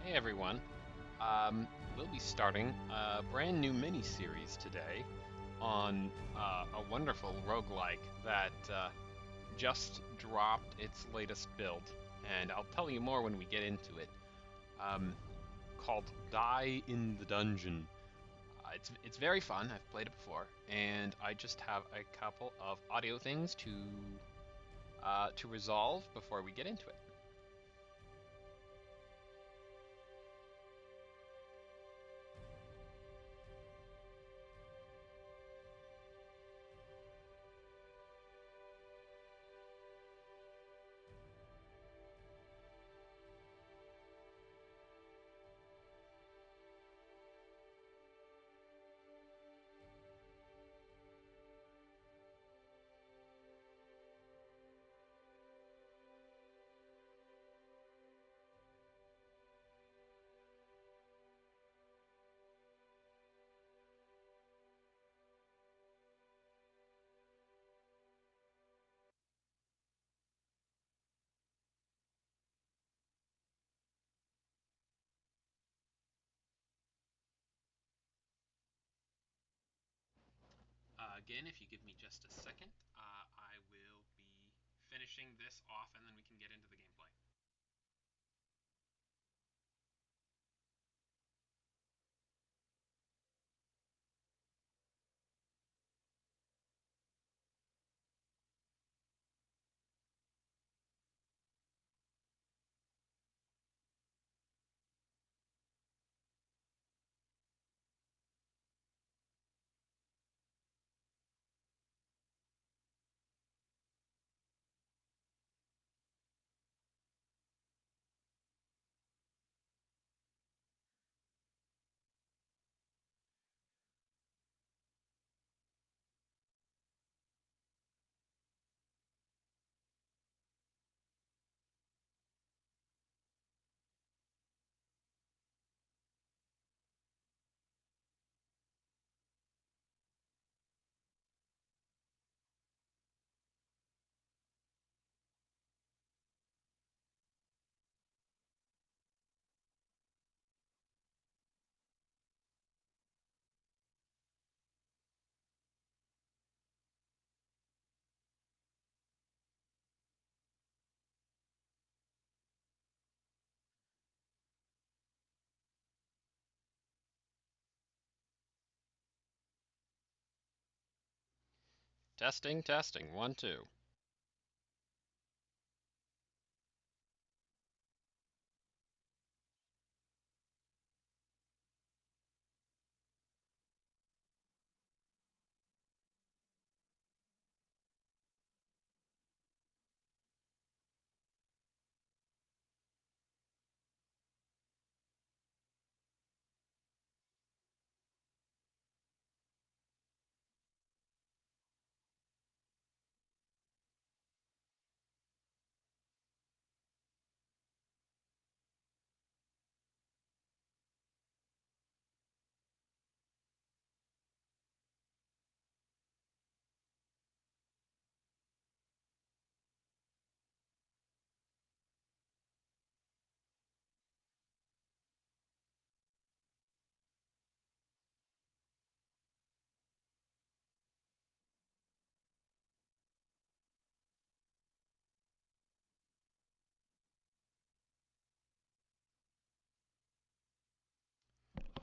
Hey everyone. We'll be starting a brand new mini-series today on a wonderful roguelike that just dropped its latest build, and I'll tell you more when we get into it. Um, Called Die in the Dungeon. It's very fun. I've played it before, and I just have a couple of audio things to resolve before we get into it. Again, if you give me just a second, I will be finishing this off and then we can get into the gameplay. Testing, testing, 1, 2.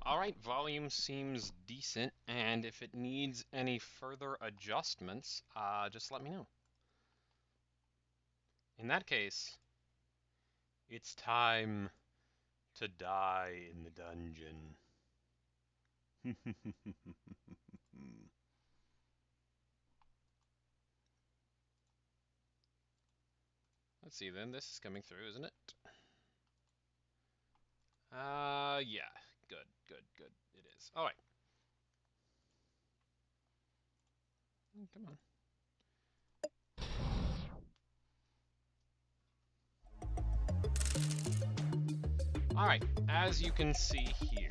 All right, volume seems decent, and if it needs any further adjustments, just let me know. In that case, it's time to die in the dungeon. Let's see then, this is coming through, isn't it? Yeah, good, good, good, it is. All right, come on. All right, as you can see here,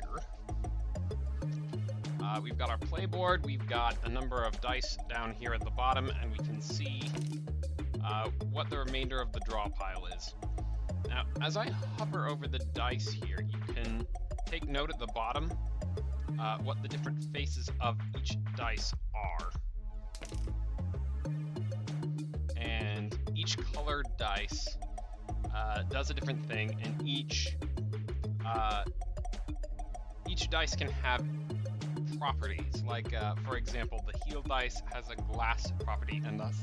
we've got our playboard, we've got a number of dice down here at the bottom, and we can see what the remainder of the draw pile is. Now, as I hover over the dice here, you can take note at the bottom what the different faces of each dice are. And each colored dice does a different thing, and each dice can have properties. Like, for example, the heal dice has a glass property, and thus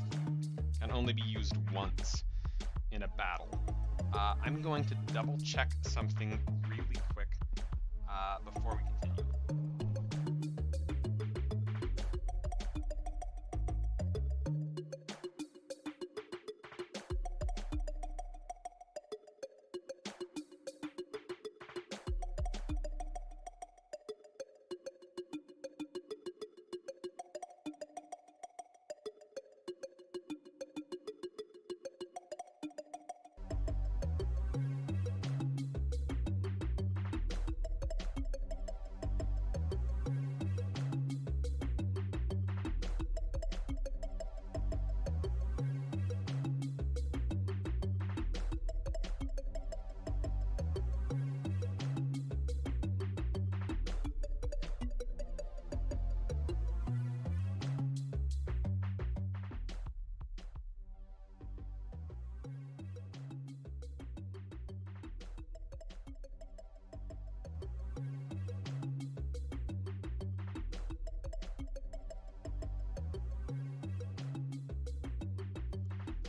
can only be used once in a battle. I'm going to double check something really quick before we continue.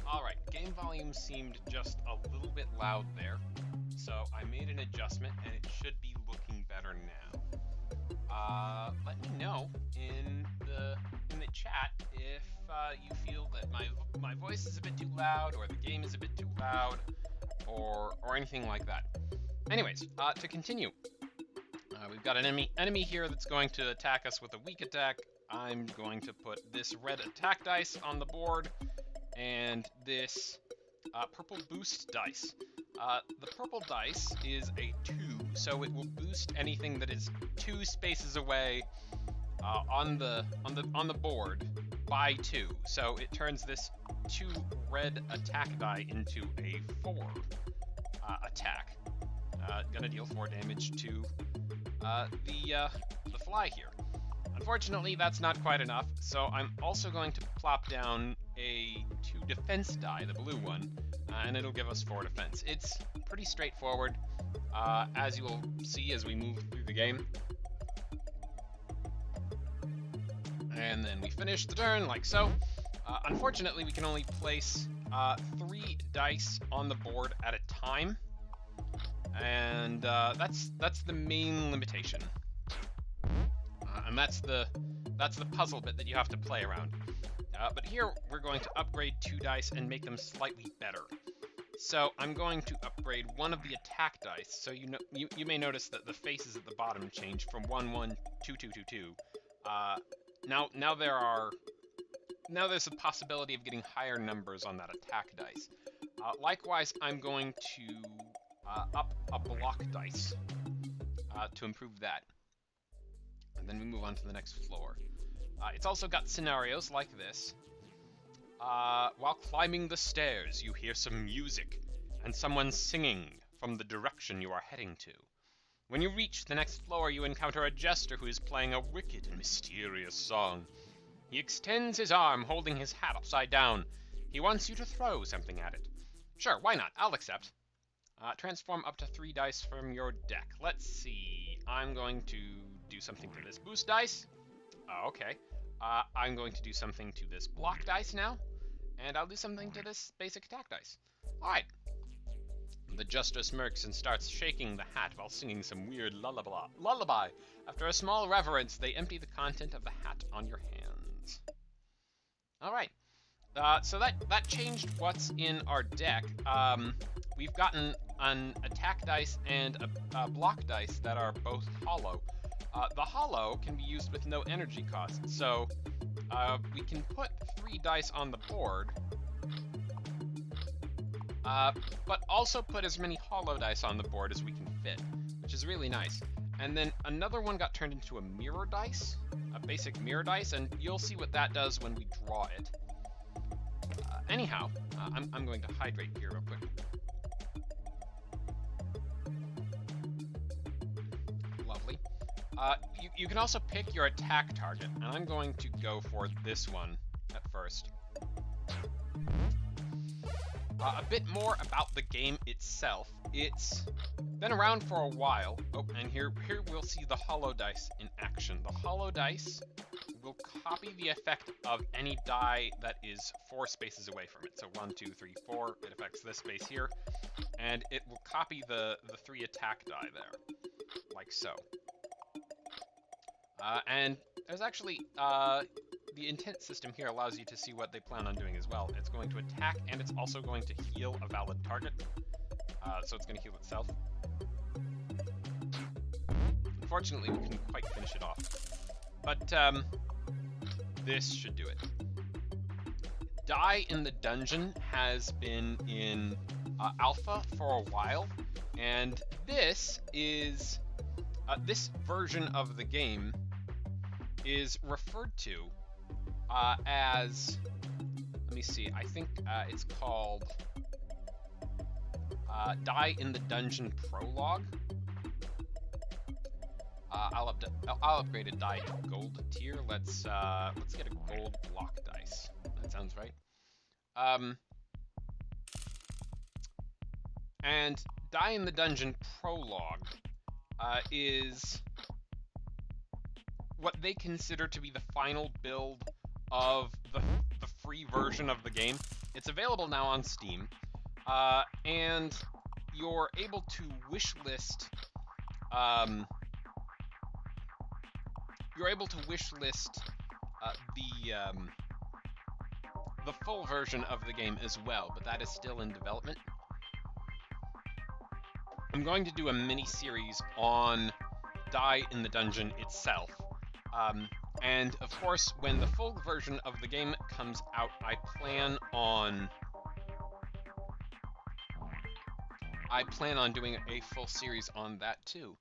Alright, game volume seemed just a little bit loud there, so I made an adjustment and it should be looking better now. Let me know in the chat if you feel that my voice is a bit too loud, or the game is a bit too loud, or anything like that. Anyways, to continue, we've got an enemy here that's going to attack us with a weak attack. I'm going to put this red attack dice on the board, and this purple boost dice. The purple dice is a 2, so it will boost anything that is 2 spaces away on the board by 2. So it turns this 2 red attack die into a 4 attack. Gonna deal 4 damage to the fly here. Unfortunately, that's not quite enough, so I'm also going to plop down a 2 defense die, the blue one, and it'll give us 4 defense. It's pretty straightforward, as you will see as we move through the game. And then we finish the turn like so. Unfortunately, we can only place 3 dice on the board at a time, and that's the main limitation. And that's the puzzle bit that you have to play around. But here we're going to upgrade 2 dice and make them slightly better. So I'm going to upgrade one of the attack dice. So you may notice that the faces at the bottom change from 1 1 2 2 2 2. Now there's a possibility of getting higher numbers on that attack dice. Likewise, I'm going to up a block dice to improve that. And then we move on to the next floor. It's also got scenarios like this. While climbing the stairs, you hear some music and someone singing from the direction you are heading to. When you reach the next floor, you encounter a jester who is playing a wicked and mysterious song. He extends his arm, holding his hat upside down. He wants you to throw something at it. Sure, why not? I'll accept. Transform up to 3 dice from your deck. Let's see. I'm going to do something to this boost dice. Okay. I'm going to do something to this block dice now, and I'll do something to this basic attack dice. Alright. The jester smirks and starts shaking the hat while singing some weird lullaby. After a small reverence, they empty the content of the hat on your hands. Alright. So that changed what's in our deck. We've gotten an attack dice and a block dice that are both hollow. The hollow can be used with no energy cost, so we can put 3 dice on the board, but also put as many hollow dice on the board as we can fit, which is really nice. And then another one got turned into a mirror dice, a basic mirror dice, and you'll see what that does when we draw it. Anyhow, I'm going to hydrate here real quick. You can also pick your attack target, and I'm going to go for this one at first. A bit more about the game itself. It's been around for a while. Oh, and here we'll see the hollow dice in action. The hollow dice will copy the effect of any die that is 4 spaces away from it. So 1, 2, 3, 4. It affects this space here, and it will copy the 3 attack die there, like so. And there's actually the intent system here allows you to see what they plan on doing as well. It's going to attack, and it's also going to heal a valid target. So it's going to heal itself. Unfortunately, we couldn't quite finish it off. But this should do it. Die in the Dungeon has been in alpha for a while, and this is this version of the game is referred to as, let me see, I think it's called Die in the Dungeon Prologue. I'll upgrade a die to gold tier. Let's get a gold block dice. That sounds right. And Die in the Dungeon Prologue is what they consider to be the final build of the free version of the game. It's available now on Steam, and you're able to wishlist. You're able to wishlist the full version of the game as well, but that is still in development. I'm going to do a mini-series on Die in the Dungeon itself. And of course, when the full version of the game comes out, I plan on doing a full series on that too.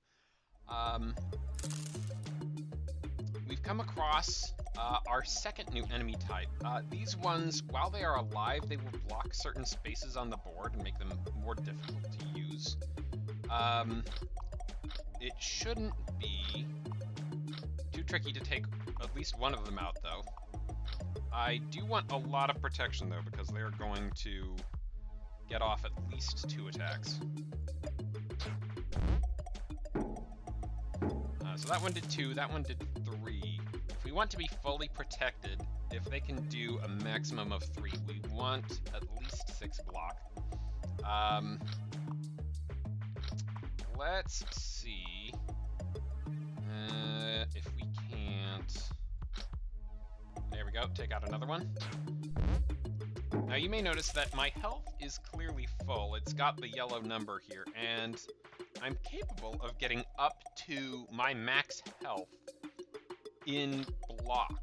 We've come across our second new enemy type. These ones, while they are alive, they will block certain spaces on the board and make them more difficult to use. It shouldn't be too tricky to take at least one of them out, though. I do want a lot of protection, though, because they're going to get off at least 2 attacks. So that one did 2, that one did 3. If we want to be fully protected, if they can do a maximum of 3, we want at least 6 block. Let's see if we can't. There we go, take out another one. Now you may notice that my health is clearly full. It's got the yellow number here, and I'm capable of getting up to my max health in block.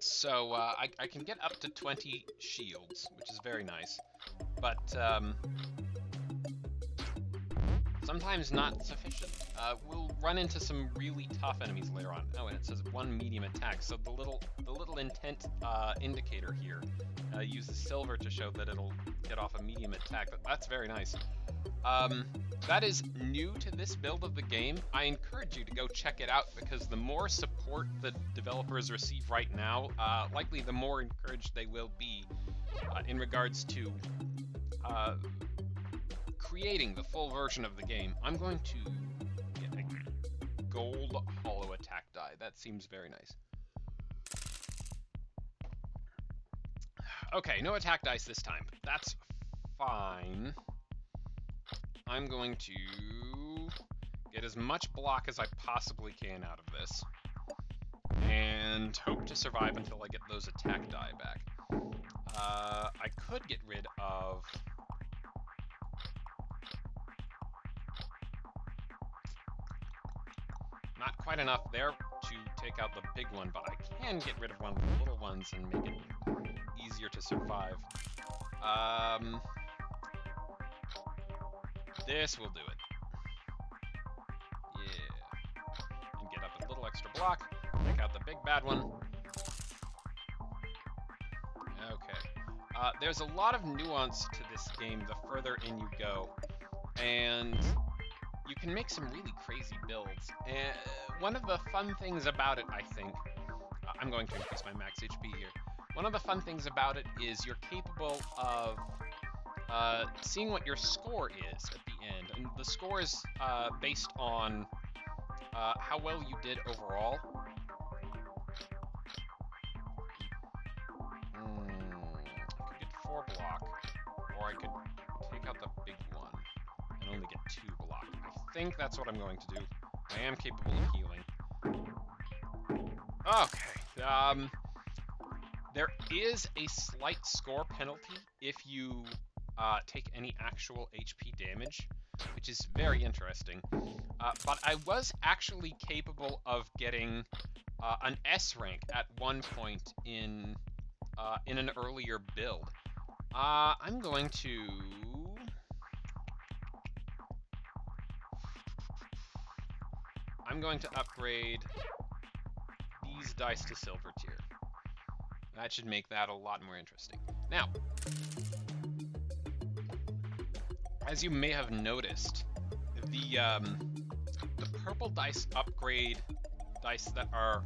So I can get up to 20 shields, which is very nice, but sometimes not sufficient. We'll run into some really tough enemies later on. Oh, and it says 1 medium attack. So the little intent indicator here uses silver to show that it'll get off a medium attack. That's very nice. That is new to this build of the game. I encourage you to go check it out, because the more support the developers receive right now, likely the more encouraged they will be in regards to creating the full version of the game. I'm going to get a gold hollow attack die. That seems very nice. Okay, no attack dice this time. That's fine. I'm going to get as much block as I possibly can out of this, and hope to survive until I get those attack die back. I could get rid of... Not quite enough there to take out the big one, but I can get rid of one of the little ones and make it easier to survive. This will do it. Yeah. And get up a little extra block, take out the big bad one. Okay. there's a lot of nuance to this game the further in you go, and you can make some really crazy builds. And one of the fun things about it, I think, I'm going to increase my max HP here. One of the fun things about it is you're capable of seeing what your score is at the end, and the score is based on how well you did overall. I could get 4 block, or I could take out the big one and only get 2 block. I think that's what I'm going to do. I am capable of healing. Okay. There is a slight score penalty if you take any actual HP damage, which is very interesting. But I was actually capable of getting an S rank at one point in an earlier build. I'm going to upgrade these dice to silver tier. That should make that a lot more interesting. Now, as you may have noticed, the purple dice upgrade dice that are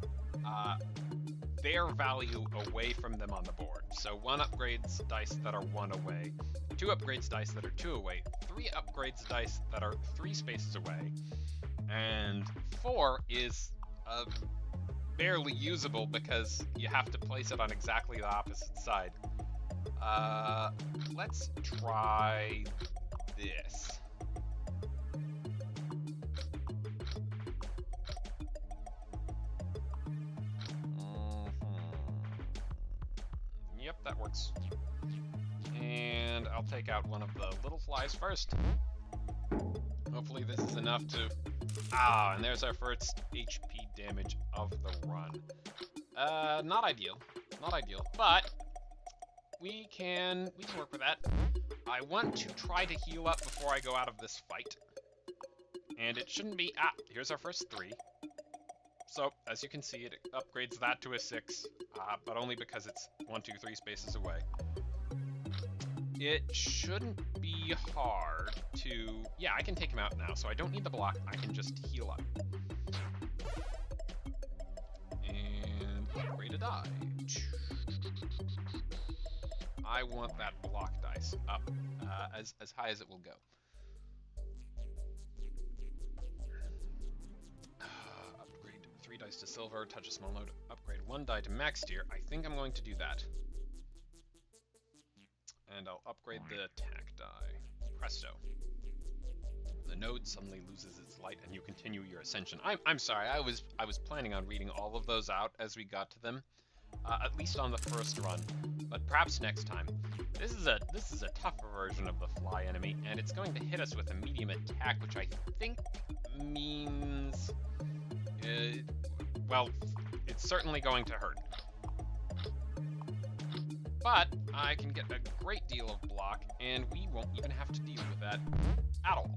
their value away from them on the board. So 1 upgrades dice that are 1 away, 2 upgrades dice that are 2 away, 3 upgrades dice that are 3 spaces away, and 4 is barely usable because you have to place it on exactly the opposite side. Let's try this. Yep, that works. And I'll take out one of the little flies first. Hopefully this is enough to... and there's our first HP damage of the run. Not ideal. Not ideal, but we can work with that. I want to try to heal up before I go out of this fight. And it shouldn't be... here's our first 3. So, as you can see, it upgrades that to a 6, but only because it's 1, 2, 3 spaces away. It shouldn't be hard to... Yeah, I can take him out now, so I don't need the block. I can just heal up. And upgrade a die. I want that block dice up as high as it will go. Upgrade 3 dice to silver, touch a small node, upgrade 1 die to max tier. I think I'm going to do that. And I'll upgrade the attack die. Presto. The node suddenly loses its light and you continue your ascension. I'm sorry, I was planning on reading all of those out as we got to them. At least on the first run, but perhaps next time. This is a tougher version of the fly enemy, and it's going to hit us with a medium attack, which I think means, well, it's certainly going to hurt. But I can get a great deal of block, and we won't even have to deal with that at all.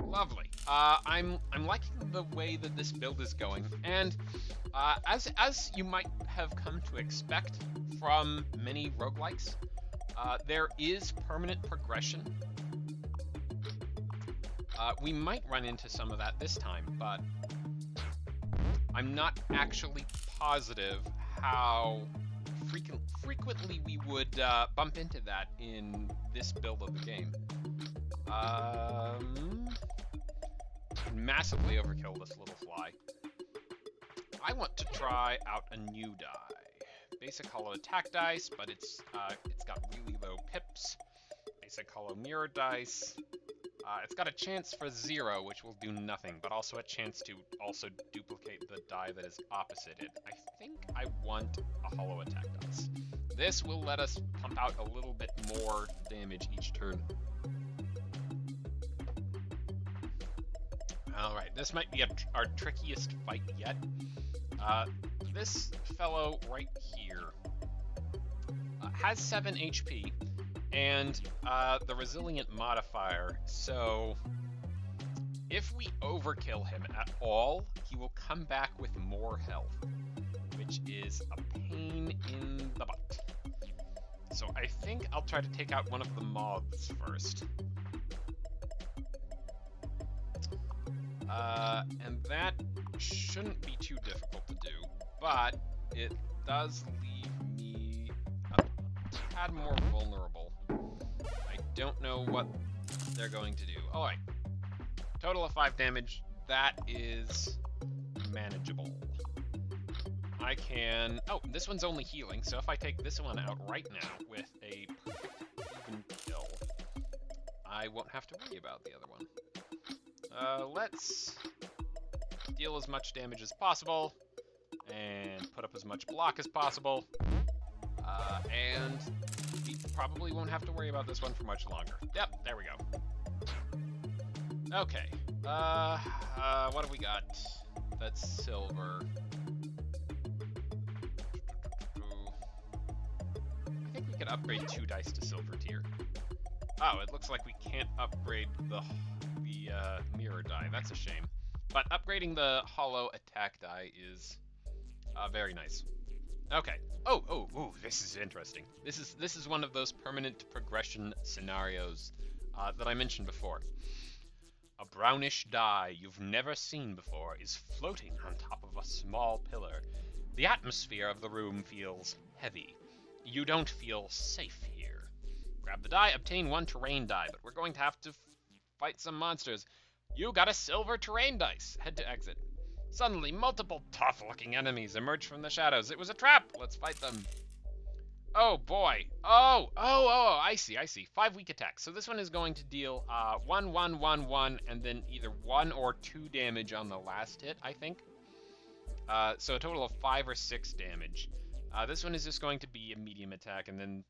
Lovely. I'm liking the way that this build is going, and as you might have come to expect from many roguelikes, there is permanent progression. We might run into some of that this time, but I'm not actually positive how frequently we would bump into that in this build of the game. Massively overkill this little fly. I want to try out a new die. Basic hollow attack dice, but it's got really low pips. Basic hollow mirror dice. It's got a chance for 0, which will do nothing, but also a chance to also duplicate the die that is opposite it. I think I want a hollow attack dice. This will let us pump out a little bit more damage each turn. Alright, this might be our trickiest fight yet. This fellow right here has 7 HP and the resilient modifier, so if we overkill him at all, he will come back with more health, which is a pain in the butt. So I think I'll try to take out one of the moths first. And that shouldn't be too difficult to do, but it does leave me a tad more vulnerable. I don't know what they're going to do. Alright. Total of 5 damage. That is manageable. I can... Oh, this one's only healing, so if I take this one out right now with a perfect even kill, I won't have to worry about the other one. Let's deal as much damage as possible, and put up as much block as possible, and we probably won't have to worry about this one for much longer. Yep, there we go. Okay, what have we got? That's silver. I think we could upgrade 2 dice to silver tier. Oh, it looks like we can't upgrade the mirror die. That's a shame. But upgrading the hollow attack die is very nice. Okay. Oh, this is interesting. This is one of those permanent progression scenarios that I mentioned before. A brownish die you've never seen before is floating on top of a small pillar. The atmosphere of the room feels heavy. You don't feel safe here. Grab the die, obtain 1 terrain die, but we're going to have to fight some monsters. You got a silver terrain dice. Head to exit. Suddenly, multiple tough-looking enemies emerge from the shadows. It was a trap. Let's fight them. Oh, boy. Oh, I see. 5 weak attacks. So this one is going to deal 1, 1, 1, 1, and then either 1 or 2 damage on the last hit, I think. So a total of 5 or 6 damage. This one is just going to be a medium attack, and then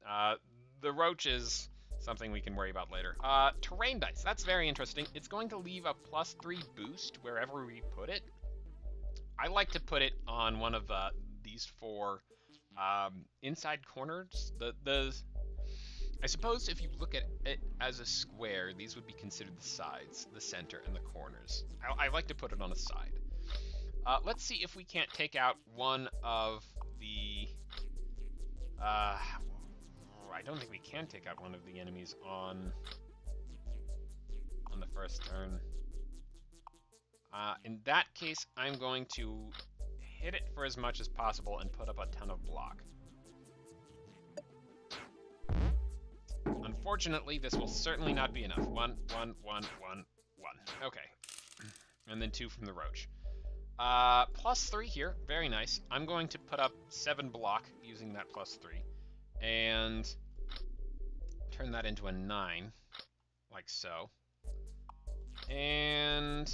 the roach is something we can worry about later. Terrain dice. That's very interesting. It's going to leave a +3 boost wherever we put it. I like to put it on one of these 4 inside corners. I suppose if you look at it as a square, these would be considered the sides, the center, and the corners. I like to put it on a side. Let's see if we can't take out one of the... I don't think we can take out one of the enemies on the first turn. In that case, I'm going to hit it for as much as possible and put up a ton of block. Unfortunately, this will certainly not be enough. 1, 1, 1, 1, 1. Okay. And then 2 from the roach. +3 here. Very nice. I'm going to put up 7 block using that +3. And turn that into a 9. Like so. And...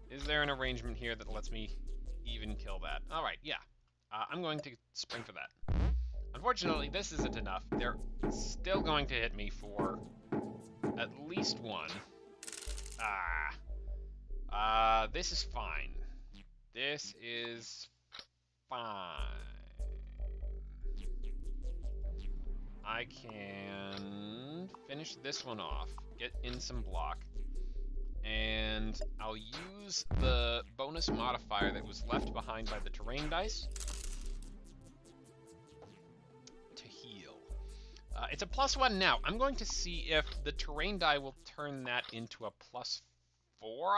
is there an arrangement here that lets me even kill that? Alright, yeah. I'm going to spring for that. Unfortunately, this isn't enough. They're still going to hit me for at least 1. This is fine. This is fine. I can finish this one off, get in some block, and I'll use the bonus modifier that was left behind by the terrain dice to heal. It's a +1 now. I'm going to see if the terrain die will turn that into a +4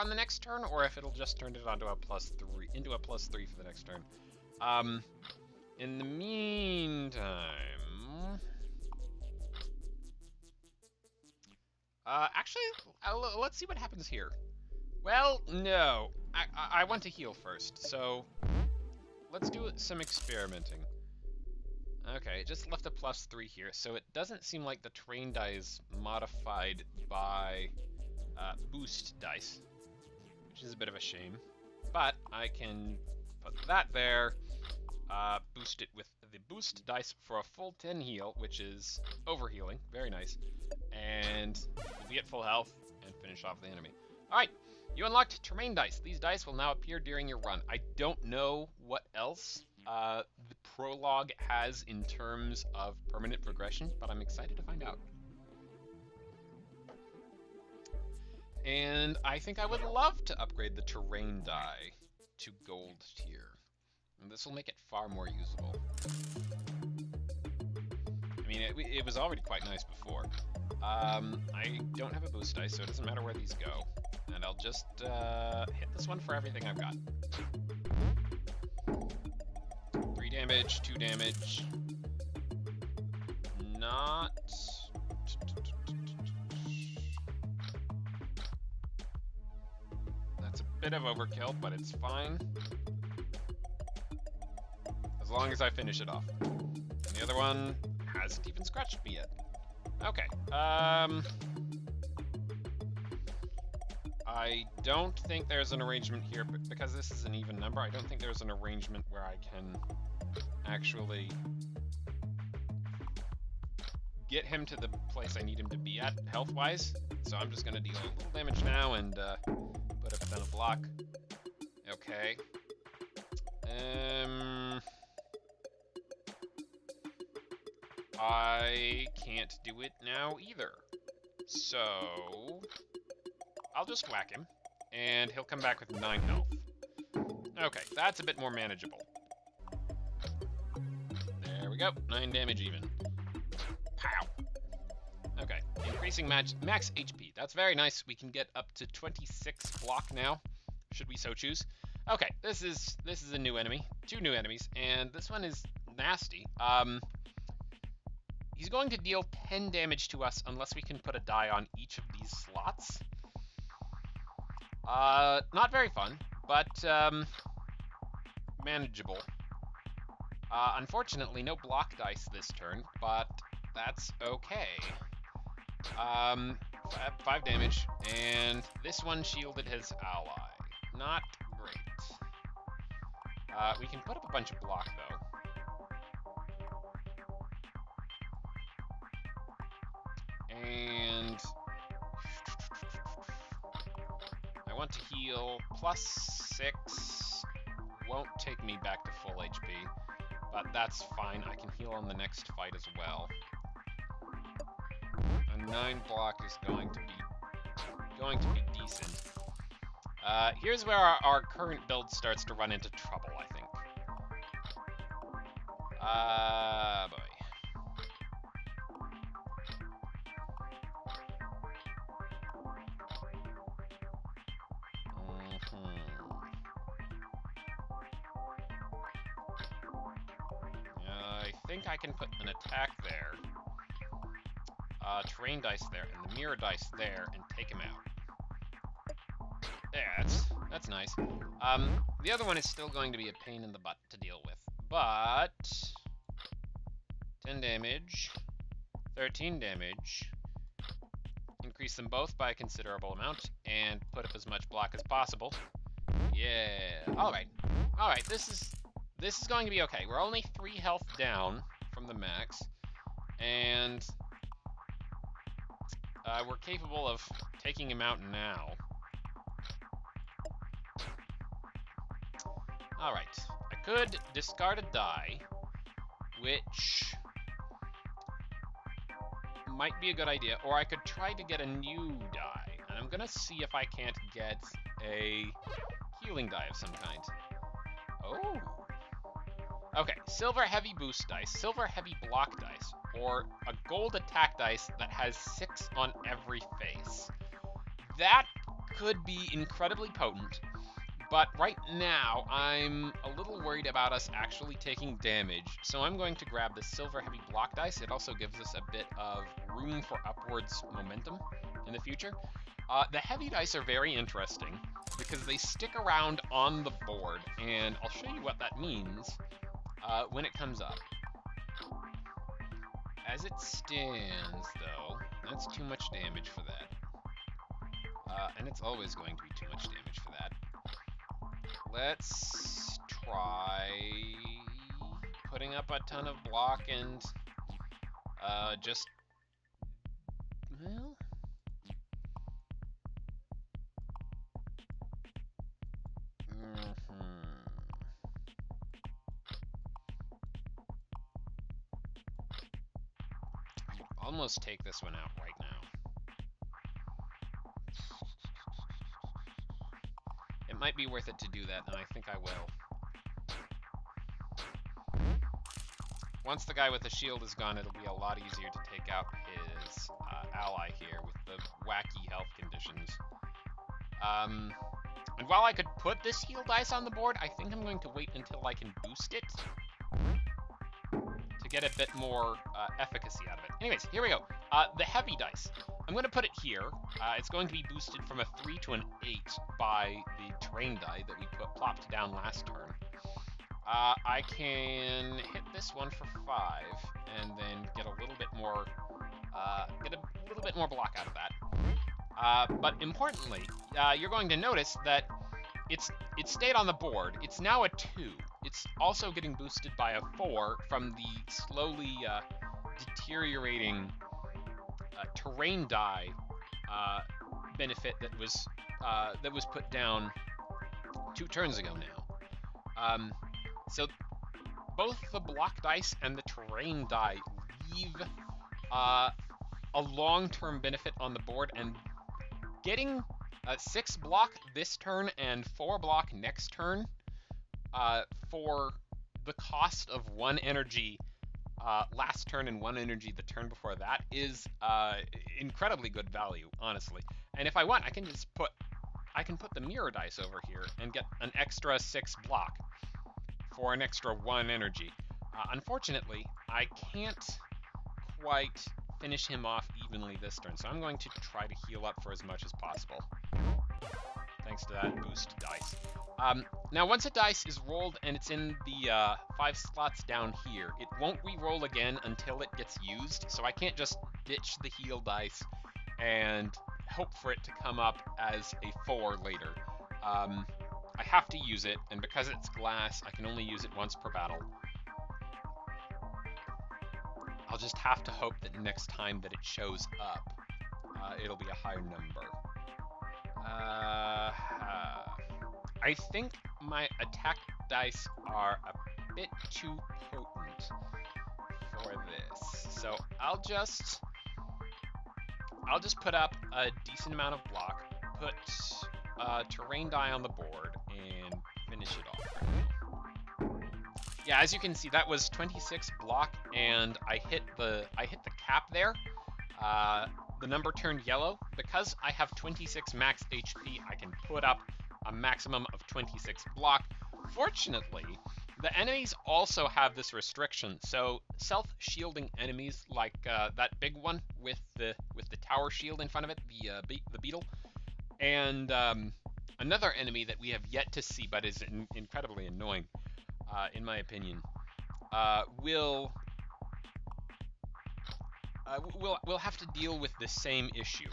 on the next turn, or if it'll just turn it onto a +3 for the next turn. In the meantime, actually, let's see what happens here. Well, no, I want to heal first, so let's do some experimenting. Okay, it just left a +3 here, so it doesn't seem like the terrain die is modified by boost dice, which is a bit of a shame. But I can put that there, boost it with the boost dice for a full 10 heal, which is overhealing, very nice, and we'll be at full health and finish off the enemy. Alright, you unlocked terrain dice. These dice will now appear during your run. I don't know what else the prologue has in terms of permanent progression, but I'm excited to find out. And I think I would love to upgrade the terrain die to gold tier. And this will make it far more usable. I mean, it was already quite nice before. I don't have a boost dice, so it doesn't matter where these go. And I'll just hit this one for everything I've got. 3 damage, 2 damage. Not... That's a bit of overkill, but it's fine. As long as I finish it off. And the other one hasn't even scratched me yet. Okay, I don't think there's an arrangement here, but because this is an even number, I don't think there's an arrangement where I can actually get him to the place I need him to be at, health-wise. So I'm just going to deal a little damage now and put up a ton of block. Okay. I can't do it now either. So I'll just whack him, and he'll come back with 9 health. Okay, that's a bit more manageable. There we go, 9 damage even. Pow! Okay, increasing max HP. That's very nice. We can get up to 26 block now, should we so choose. Okay, this is a new enemy. 2 new enemies, and this one is nasty. He's going to deal 10 damage to us unless we can put a die on each of these slots. Not very fun, but manageable. Unfortunately, no block dice this turn, but that's okay. 5 damage, and this one shielded his ally. Not great. We can put up a bunch of block, though. And I want to heal +6. Won't take me back to full HP, but that's fine. I can heal on the next fight as well. A 9 block is going to be decent. Here's where our current build starts to run into trouble, I think. Boy. I think I can put an attack there, terrain dice there, and the mirror dice there, and take him out. Yeah, that's nice. The other one is still going to be a pain in the butt to deal with, but 10 damage, 13 damage, increase them both by a considerable amount, and put up as much block as possible. Yeah, alright, this is going to be okay. We're only 3 health down from the max, and we're capable of taking him out now. Alright, I could discard a die, which might be a good idea, or I could try to get a new die, and I'm gonna see if I can't get a healing die of some kind. Oh. Okay, silver heavy boost dice, silver heavy block dice, or a gold attack dice that has 6 on every face. That could be incredibly potent, but right now I'm a little worried about us actually taking damage, so I'm going to grab the silver heavy block dice. It also gives us a bit of room for upwards momentum in the future. The heavy dice are very interesting because they stick around on the board, and I'll show you what that means when it comes up. As it stands, though, that's too much damage for that. And it's always going to be too much damage for that. Let's try putting up a ton of block and just... well... almost take this one out right now. It might be worth it to do that, and I think I will. once the guy with the shield is gone, it'll be a lot easier to take out his ally here with the wacky health conditions. And while I could put this heal dice on the board, I think I'm going to wait until I can boost it to get a bit more efficacy out of it. Anyways, here we go. The heavy dice. I'm going to put it here. It's going to be boosted from a 3 to an 8 by the terrain die that we plopped down last turn. I can hit this one for 5, and then get a little bit more, block out of that. But importantly, you're going to notice that it stayed on the board. It's now a 2. It's also getting boosted by a 4 from the slowly deteriorating terrain die benefit that was put down 2 turns ago now. So both the block dice and the terrain die leave a long-term benefit on the board, and getting 6 block this turn and 4 block next turn for the cost of 1 energy last turn and 1 energy the turn before that is incredibly good value, honestly. And if I want, I can put the mirror dice over here and get an extra 6 block for an extra 1 energy. Unfortunately, I can't quite finish him off evenly this turn, so I'm going to try to heal up for as much as possible, thanks to that boost dice. Now, once a dice is rolled and it's in the 5 slots down here, it won't re-roll again until it gets used, so I can't just ditch the heal dice and hope for it to come up as a 4 later. I have to use it, and because it's glass, I can only use it once per battle. I'll just have to hope that next time that it shows up, it'll be a higher number. I think my attack dice are a bit too potent for this, so I'll just put up a decent amount of block, put terrain die on the board, and finish it off right now. Yeah, as you can see, that was 26 block, and I hit the cap there. The number turned yellow. Because I have 26 max HP, I can put up a maximum of 26 block. Fortunately, the enemies also have this restriction, so self-shielding enemies like that big one with the tower shield in front of it, the beetle, and another enemy that we have yet to see but is incredibly annoying, in my opinion, will have to deal with the same issue.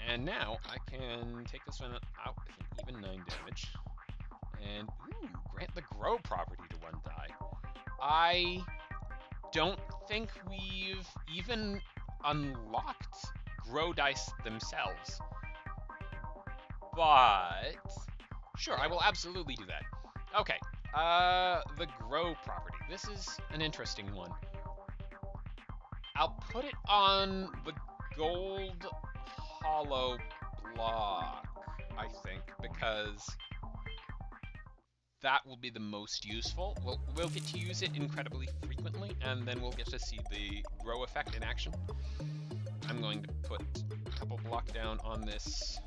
And now I can take this one out with an even 9 damage, and grant the grow property to 1 die. I don't think we've even unlocked grow dice themselves, but sure, I will absolutely do that. Okay, the grow property. This is an interesting one. I'll put it on the gold hollow block, I think, because that will be the most useful. We'll get to use it incredibly frequently, and then we'll get to see the grow effect in action. I'm going to put a couple block down on this.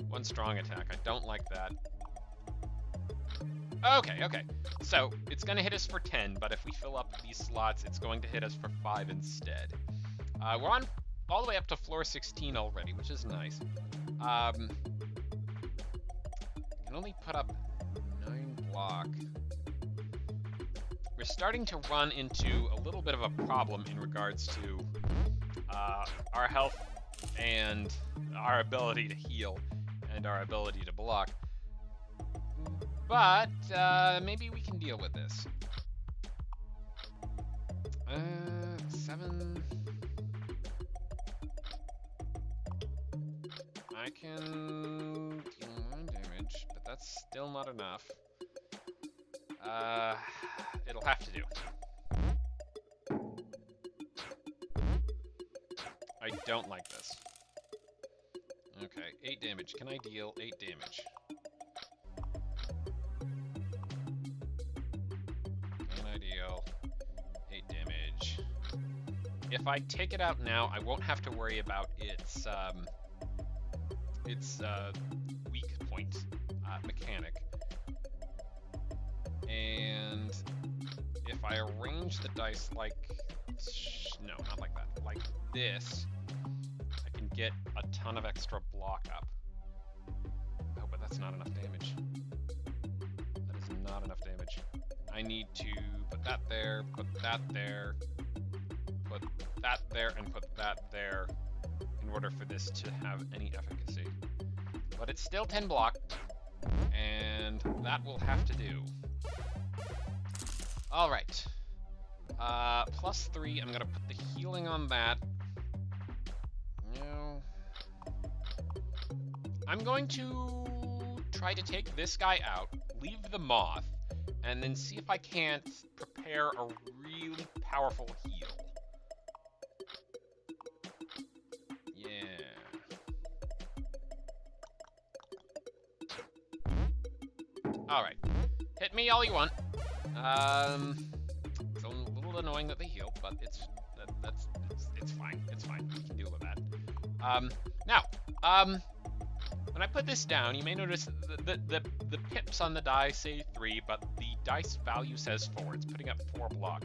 1 strong attack. I don't like that. Okay. So it's going to hit us for 10, but if we fill up these slots, it's going to hit us for 5 instead. We're on all the way up to floor 16 already, which is nice. Can only put up 9 block. We're starting to run into a little bit of a problem in regards to our health and our ability to heal and our ability to block. But maybe we can deal with this. 7. I can deal 9 damage, but that's still not enough. It'll have to do. I don't like this. Okay, 8 damage. Can I deal 8 damage? I deal 8 damage. If I take it out now, I won't have to worry about its weak point mechanic. And if I arrange the dice like... no, not like that. Like this, I can get a ton of extra block up. Oh, but that's not enough damage. That is not enough damage. I need to put that there, put that there, put that there, and put that there in order for this to have any efficacy. But it's still 10 block, and that will have to do. All right. +3, I'm gonna put the healing on that. No. I'm going to try to take this guy out, leave the moth, and then see if I can't prepare a really powerful heal. Yeah. Alright. Hit me all you want. It's a little annoying that they heal, but it's fine. It's fine. We can deal with that. Now, when I put this down, you may notice the pips on the die say 3, but the dice value says 4. It's putting up 4 block.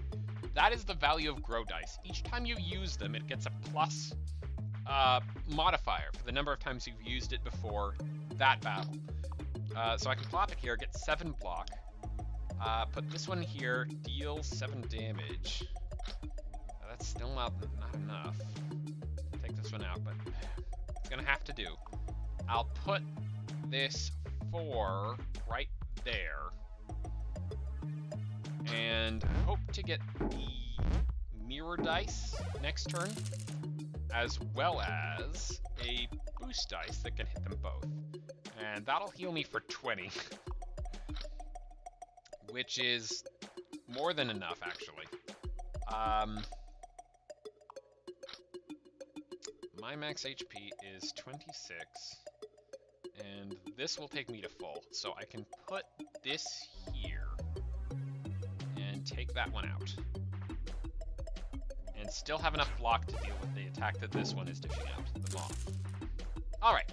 That is the value of grow dice. Each time you use them, it gets a plus modifier for the number of times you've used it before that battle. So I can plop it here, get 7 block. Put this one here, deal 7 damage. That's still not enough. Take this one out, but it's gonna have to do. I'll put this 4 right there, and hope to get the mirror dice next turn, as well as a boost dice that can hit them both. And that'll heal me for 20. Which is more than enough, actually. My max HP is 26, and this will take me to full, so I can put this here and take that one out. And still have enough block to deal with the attack that this one is dishing out, the moth. Alright.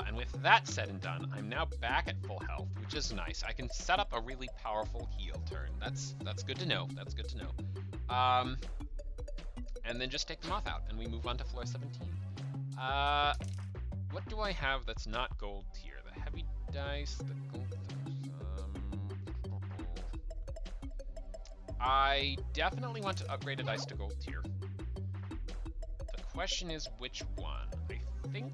And with that said and done, I'm now back at full health, which is nice. I can set up a really powerful heal turn. That's good to know. That's good to know. And then just take the moth out, and we move on to floor 17. What do I have that's not gold tier? The heavy dice, the gold. I definitely want to upgrade a dice to gold tier. The question is which one. I think.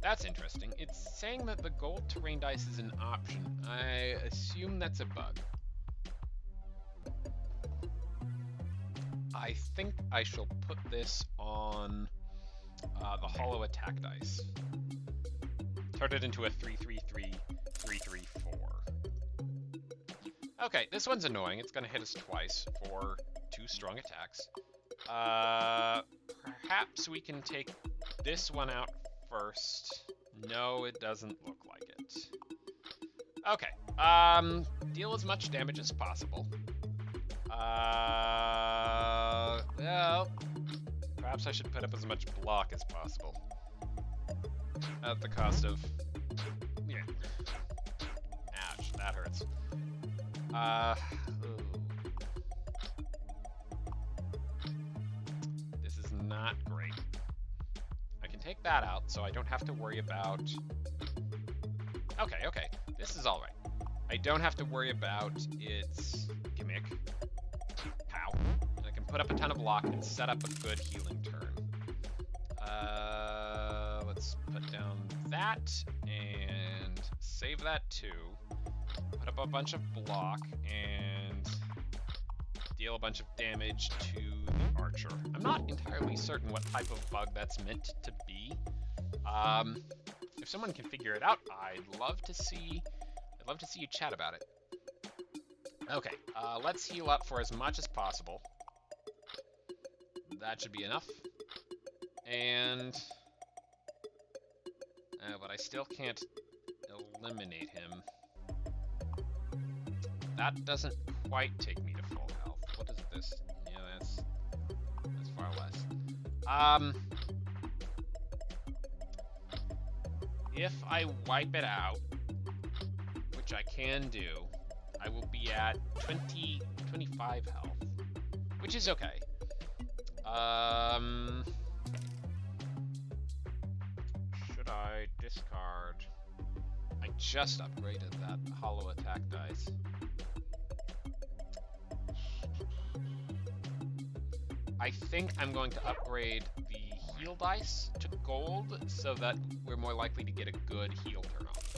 That's interesting. It's saying that the gold terrain dice is an option. I assume that's a bug. I think I shall put this on the hollow attack dice. Turn it into a 3-3-3, 3-3-4. Okay, this one's annoying. It's going to hit us twice for 2 strong attacks. Perhaps we can take this one out first. No, it doesn't look like it. Okay, deal as much damage as possible. Well, perhaps I should put up as much block as possible. At the cost of... yeah. Ouch, that hurts. Ooh. This is not great. I can take that out, so I don't have to worry about... Okay, this is alright. I don't have to worry about its gimmick. Pow. And I can put up a ton of block and set up a good healing turn. Let's put down that and save that too. Put up a bunch of block and deal a bunch of damage to the archer. I'm not entirely certain what type of bug that's meant to be. If someone can figure it out, I'd love to see you chat about it. Okay, let's heal up for as much as possible. That should be enough. And but I still can't eliminate him. That doesn't quite take me to full health. What is this? Yeah, that's far less. If I wipe it out, which I can do, I will be at 25 health, which is okay. Should I discard? I just upgraded that hollow attack dice. I think I'm going to upgrade the heal dice to gold so that we're more likely to get a good heal turn off.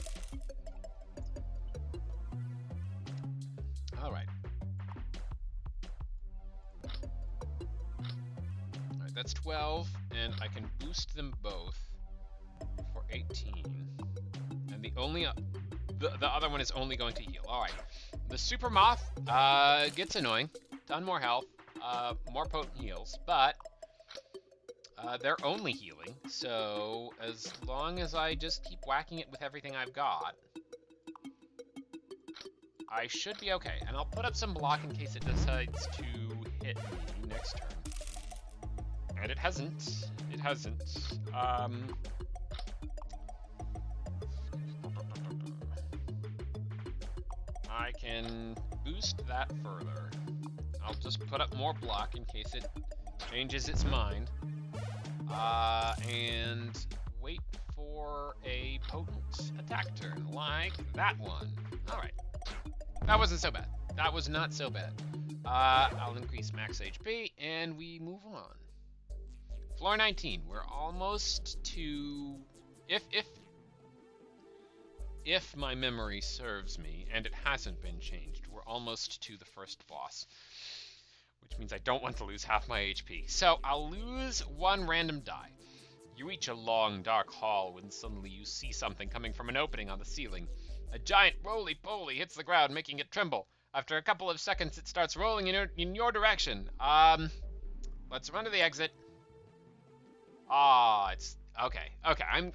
Alright. Alright, that's 12, and I can boost them both for 18. And the only the other one is only going to heal. Alright. The Super Moth gets annoying. Ton more health. More potent heals, but they're only healing, so as long as I just keep whacking it with everything I've got, I should be okay. And I'll put up some block in case it decides to hit me next turn. And it hasn't. It hasn't. I can boost that further. I'll just put up more block in case it changes its mind. And wait for a potent attack turn, like that one. Alright. That wasn't so bad. That was not so bad. I'll increase max HP, and we move on. Floor 19. We're almost to... If my memory serves me, and it hasn't been changed, we're almost to the first boss. Which means I don't want to lose half my HP. So I'll lose one random die. You reach a long, dark hall when suddenly you see something coming from an opening on the ceiling. A giant roly-poly hits the ground, making it tremble. After a couple of seconds, it starts rolling in your direction. Let's run to the exit. It's... Okay.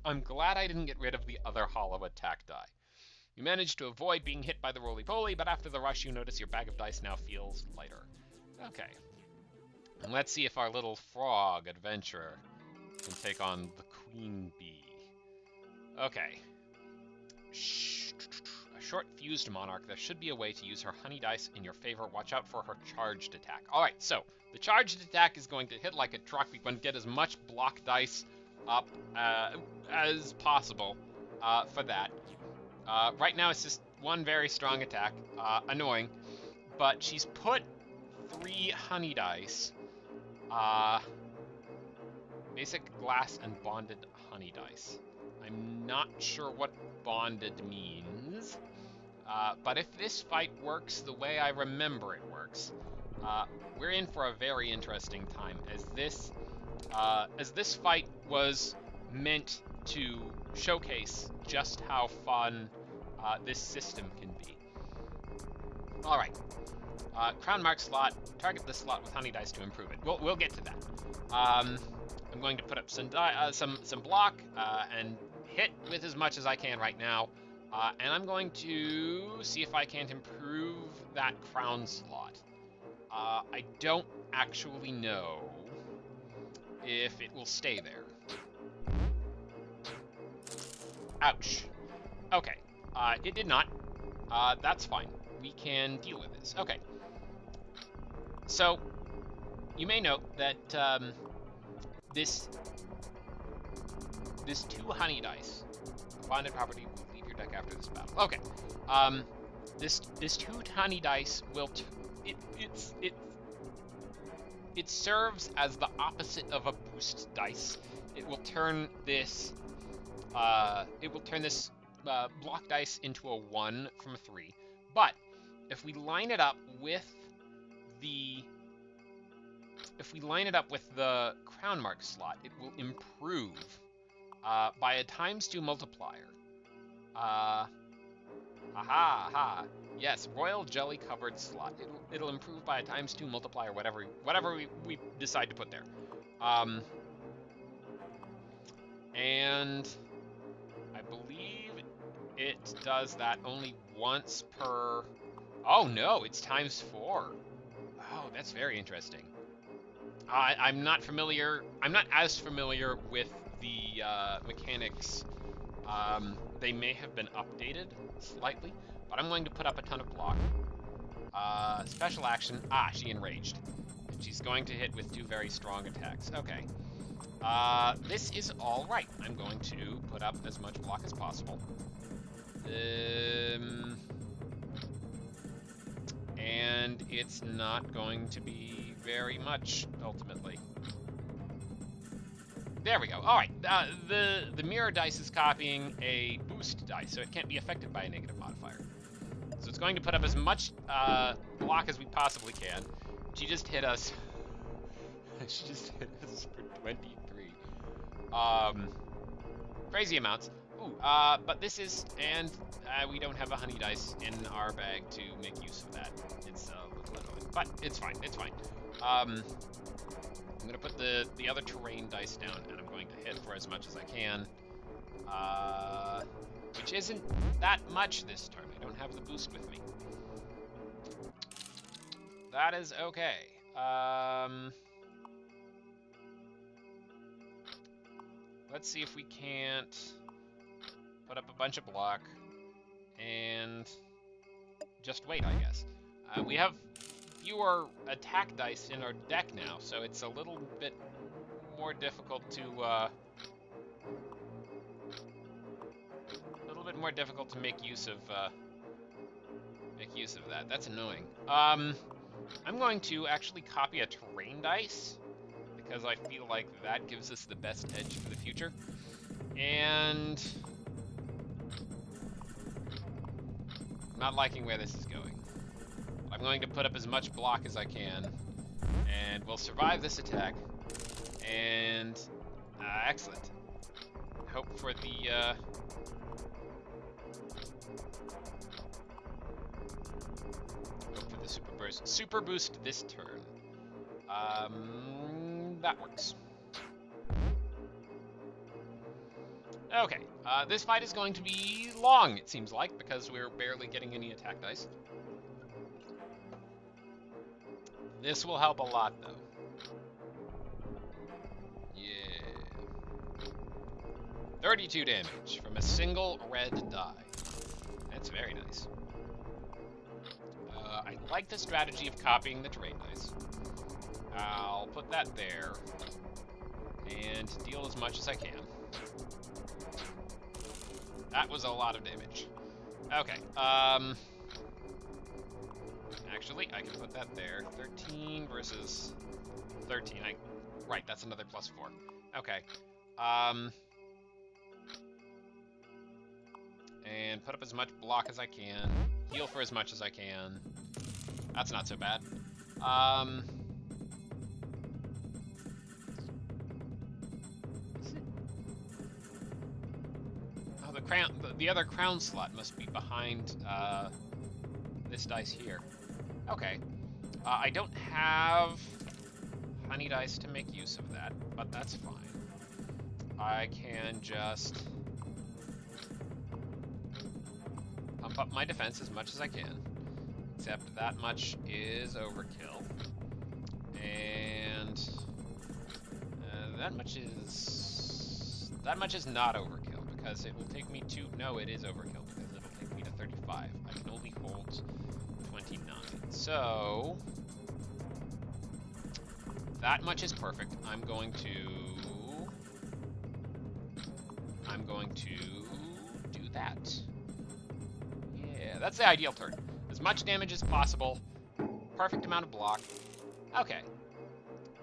I'm glad I didn't get rid of the other hollow attack die. You managed to avoid being hit by the roly-poly, but after the rush, you notice your bag of dice now feels lighter. Okay. And let's see if our little frog adventurer can take on the queen bee. Okay. A short fused monarch. There should be a way to use her honey dice in your favor. Watch out for her charged attack. Alright, so the charged attack is going to hit like a truck. We want to get as much block dice up as possible for that. Right now it's just one very strong attack. Annoying. But she's put 3 honey dice, basic glass and bonded honey dice. I'm not sure what bonded means, but if this fight works the way I remember it works, we're in for a very interesting time, as this fight was meant to showcase just how fun this system can be. All right. Crown mark slot. Target this slot with honey dice to improve it. We'll get to that. I'm going to put up some block and hit with as much as I can right now. And I'm going to see if I can't improve that crown slot. I don't actually know if it will stay there. Ouch. Okay. It did not. That's fine. We can deal with this. Okay. So, you may note that this 2 honey dice, bonded property, will leave your deck after this battle. Okay, this 2 honey dice will it serves as the opposite of a boost dice. It will turn this block dice into a 1 from a 3. But if we line it up with the crown mark slot, it will improve by a ×2 multiplier. Yes, royal jelly covered slot. It'll improve by a ×2 multiplier, whatever we decide to put there. And I believe it does that only once per... Oh no, it's times 4. Oh, that's very interesting. I'm not as familiar with the mechanics. They may have been updated slightly, but I'm going to put up a ton of block. Special action. Ah, she enraged. And she's going to hit with 2 very strong attacks. Okay. This is all right. I'm going to put up as much block as possible. And it's not going to be very much, ultimately. There we go. All right. The mirror dice is copying a boost dice, so it can't be affected by a negative modifier. So it's going to put up as much block as we possibly can. She just hit us. She just hit us for 23. Crazy amounts. Ooh, but this is, and we don't have a honey dice in our bag to make use of that. It's a little annoying, but it's fine. It's fine. I'm gonna put the other terrain dice down, and I'm going to hit for as much as I can. Which isn't that much this turn. I don't have the boost with me. That is okay. Let's see if we can't put up a bunch of block and just wait, I guess. We have fewer attack dice in our deck now, so it's a little bit more difficult to make use of that. That's annoying. I'm going to actually copy a terrain dice because I feel like that gives us the best edge for the future. And I'm not liking where this is going. I'm going to put up as much block as I can, and we'll survive this attack. And excellent. Hope for the super boost this turn. That works. Okay, this fight is going to be long, it seems like, because we're barely getting any attack dice. This will help a lot, though. Yeah. 32 damage from a single red die. That's very nice. I like the strategy of copying the terrain dice. I'll put that there and deal as much as I can. That was a lot of damage. Okay, actually, I can put that there. 13 versus 13. Right, that's another +4. Okay. And put up as much block as I can. Heal for as much as I can. That's not so bad. Oh, the other crown slot must be behind this dice here. Okay. I don't have honey dice to make use of that, but that's fine. I can just pump up my defense as much as I can, except that much is overkill, and that much is not overkill, because it will take me to, no, it is overkill, because it'll take me to 35. I can only hold 29, so that much is perfect. I'm going to do that. Yeah, that's the ideal turn. As much damage as possible, perfect amount of block. Okay.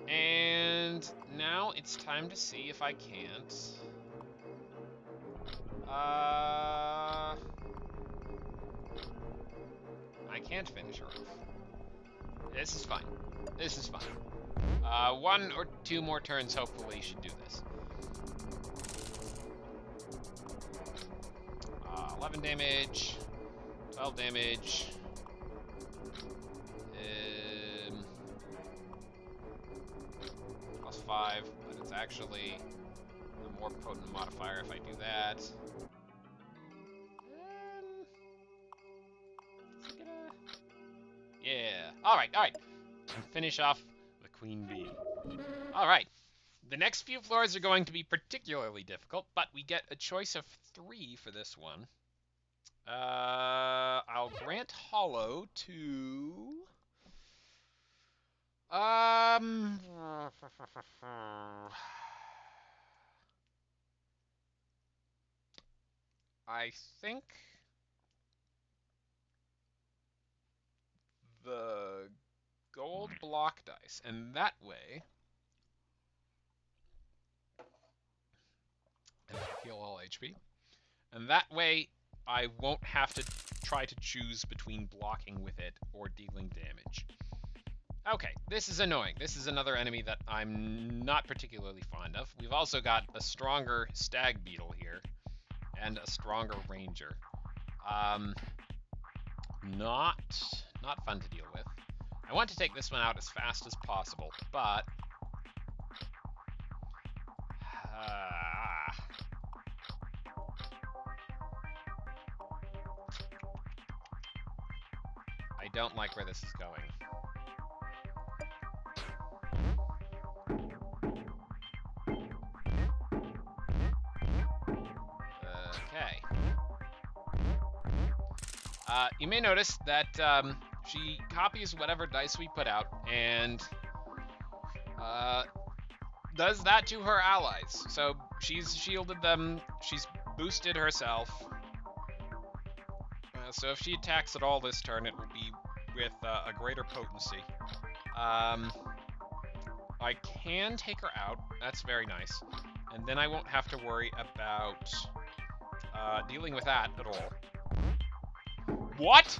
And now it's time to see if I can't. I can't finish her off. This is fine. This is fine. 1 or 2 more turns hopefully should do this. 11 damage, 12 damage. +5, but it's actually a more potent modifier if I do that. All right, all right. And finish off the queen bee. All right. The next few floors are going to be particularly difficult, but we get a choice of 3 for this one. I'll grant Hollow to... Um... I think the gold block dice, and that way... And heal all HP. And that way, I won't have to try to choose between blocking with it or dealing damage. Okay, this is annoying. This is another enemy that I'm not particularly fond of. We've also got a stronger stag beetle here and a stronger ranger. Not fun to deal with. I want to take this one out as fast as possible, but I don't like where this is going. Okay. You may notice that she copies whatever dice we put out and does that to her allies. So she's shielded them, she's boosted herself. So if she attacks at all this turn, it will be with a greater potency. I can take her out. That's very nice. And then I won't have to worry about dealing with that at all. What?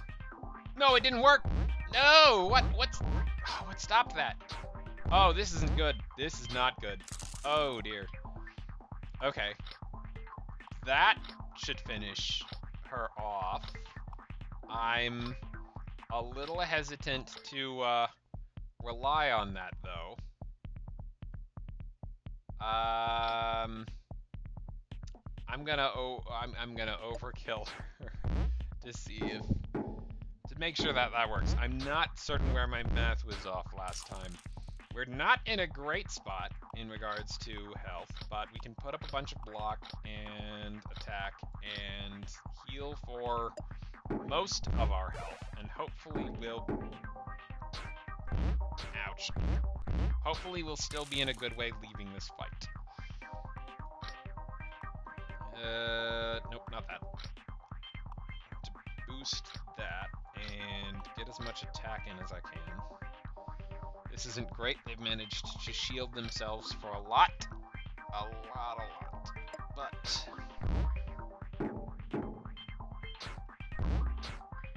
No, it didn't work. No, what stopped that? Oh, this isn't good. This is not good. Oh dear. Okay. That should finish her off. I'm a little hesitant to rely on that though. I'm gonna overkill her to see if to make sure that that works. I'm not certain where my math was off last time. We're not in a great spot in regards to health, but we can put up a bunch of block and attack and heal for most of our health, and hopefully we'll... Ouch. Hopefully we'll still be in a good way leaving this fight. Nope, not that. To boost that and get as much attack in as I can. This isn't great. They've managed to shield themselves for a lot. But this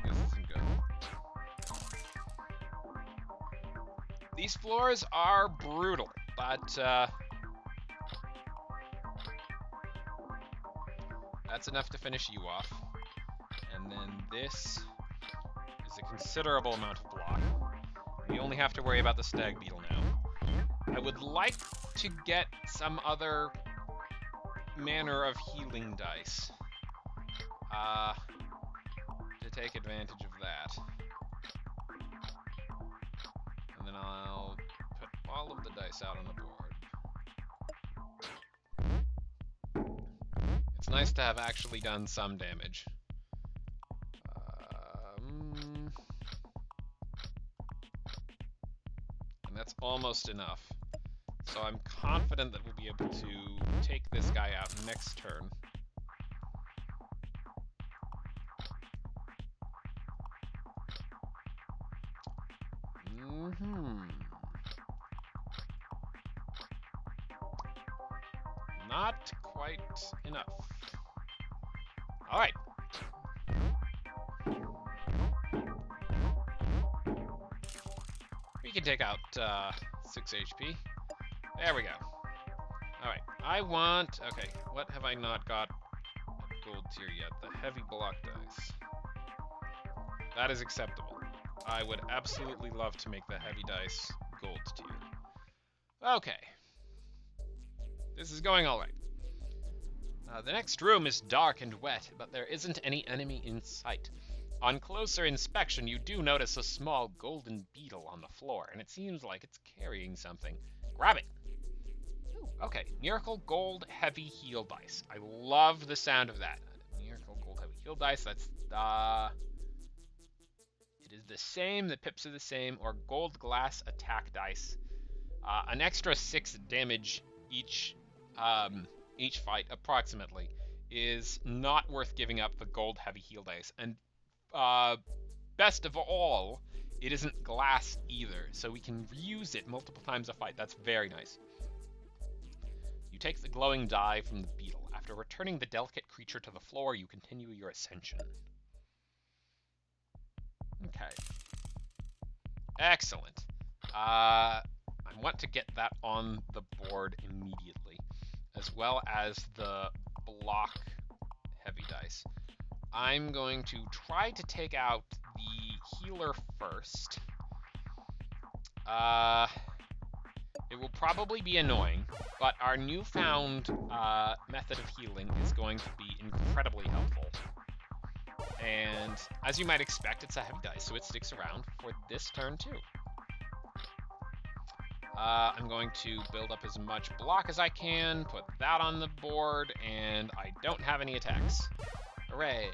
isn't good. These floors are brutal, but that's enough to finish you off. And then this is a considerable amount of block. We only have to worry about the stag beetle now. I would like to get some other manner of healing dice to take advantage of that. And then I'll put all of the dice out on the board. It's nice to have actually done some damage. That's almost enough. So I'm confident that we'll be able to take this guy out next turn. Not quite enough. All right. We can take out 6 HP. There we go. Alright, okay, what have I not got at gold tier yet? The heavy block dice. That is acceptable. I would absolutely love to make the heavy dice gold tier. Okay. This is going alright. The next room is dark and wet, but there isn't any enemy in sight. On closer inspection, you do notice a small golden beetle on the floor, and it seems like it's carrying something. Grab it. Ooh, okay, Miracle Gold Heavy Heal Dice. I love the sound of that. Miracle Gold Heavy Heal Dice. That's it is the same. The pips are the same. Or Gold Glass Attack Dice. An extra 6 damage each fight, approximately, is not worth giving up the Gold Heavy Heal Dice. And best of all, it isn't glass either, so we can reuse it multiple times a fight. That's very nice. You take the glowing die from the beetle. After returning the delicate creature to the floor, you continue your ascension. Okay. Excellent. I want to get that on the board immediately, as well as the block heavy dice. I'm going to try to take out the healer first. It will probably be annoying, but our newfound method of healing is going to be incredibly helpful. And as you might expect, it's a heavy dice, so it sticks around for this turn too. I'm going to build up as much block as I can, put that on the board, and I don't have any attacks. Hooray!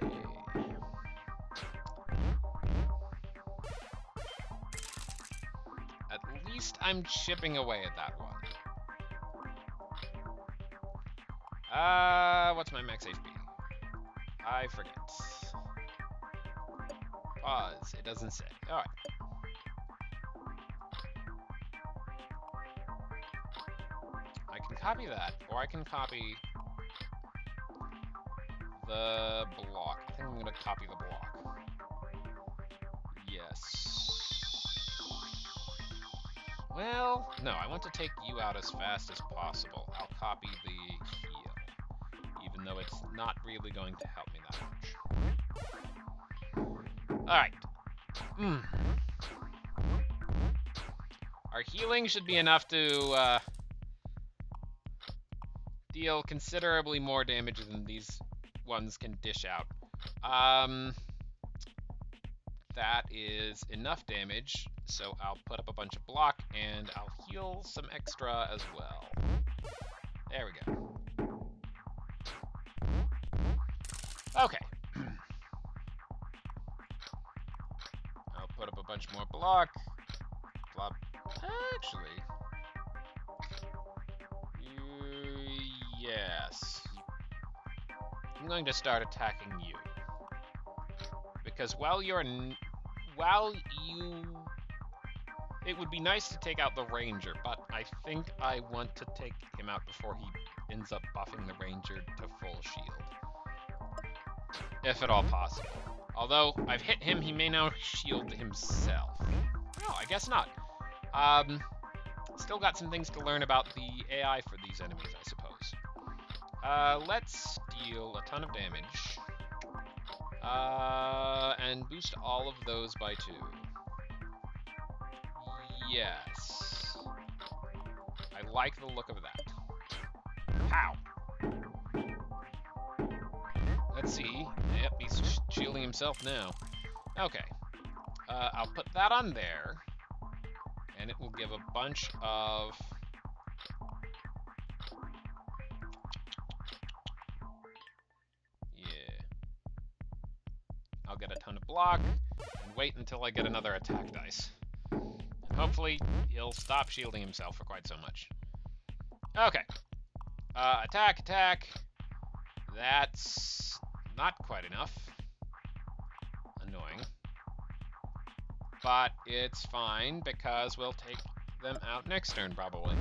At least I'm chipping away at that one. What's my max HP? I forget. Pause. It doesn't say. Alright. I can copy that, or I can copy the block. I think I'm going to copy the block. Yes. Well, no, I want to take you out as fast as possible. I'll copy the heal, even though it's not really going to help me that much. Alright. Our healing should be enough to deal considerably more damage than these ones can dish out. That is enough damage, so I'll put up a bunch of block, and I'll heal some extra as well. There we go. Okay. I'll put up a bunch more block. Flop. Actually. Yes. I'm going to start attacking you. Because it would be nice to take out the ranger, but I think I want to take him out before he ends up buffing the ranger to full shield. If at all possible. Although, I've hit him, he may now shield himself. No, I guess not. Still got some things to learn about the AI for these enemies, I suppose. Let's deal a ton of damage. And boost all of those by 2. Yes. I like the look of that. Pow! Let's see. Yep, he's shielding himself now. Okay. I'll put that on there. And it will give a bunch of... I'll get a ton of block, and wait until I get another attack dice. And hopefully, he'll stop shielding himself for quite so much. Okay. Attack, attack. That's not quite enough. Annoying. But it's fine, because we'll take them out next turn, probably.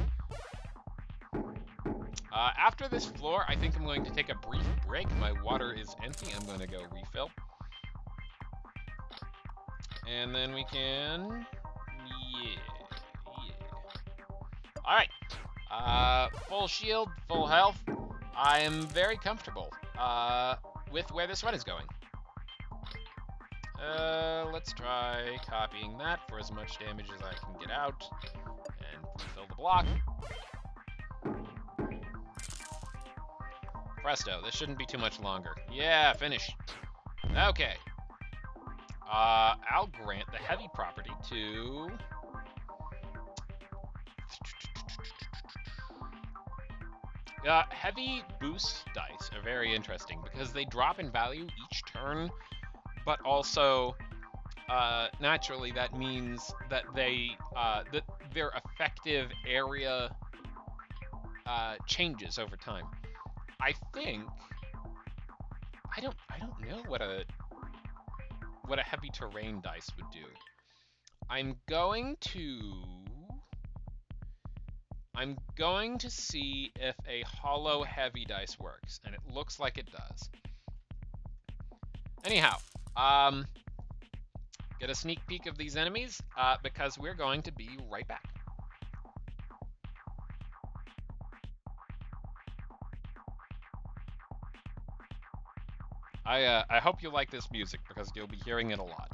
After this floor, I think I'm going to take a brief break. My water is empty. I'm going to go refill. And then we can... Yeah. Alright. Full shield, full health. I am very comfortable with where this run is going. Let's try copying that for as much damage as I can get out. And refill the block. Presto, this shouldn't be too much longer. Yeah, finish. Okay. I'll grant the heavy property to. Heavy boost dice are very interesting because they drop in value each turn, but also naturally that means that that their effective area changes over time. I think I don't know what a heavy terrain dice would do. I'm going to I'm going to see if a hollow heavy dice works, and it looks like it does. Anyhow, um, get a sneak peek of these enemies because we're going to be right back. I hope you like this music because you'll be hearing it a lot.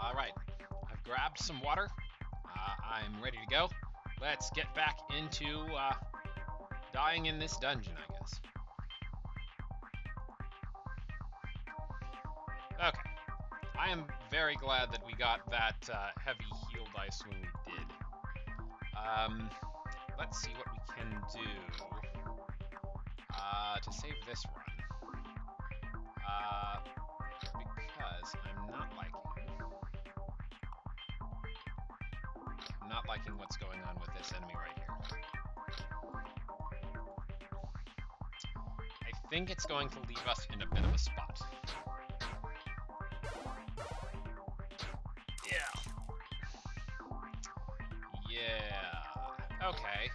All right, I've grabbed some water. I'm ready to go. Let's get back into dying in this dungeon, I guess. Okay. I am very glad that we got that heavy heal dice when we did. Let's see what we can do to save this run. Because I'm not liking what's going on with this enemy right here. I think it's going to leave us in a bit of a spot. Yeah. Okay.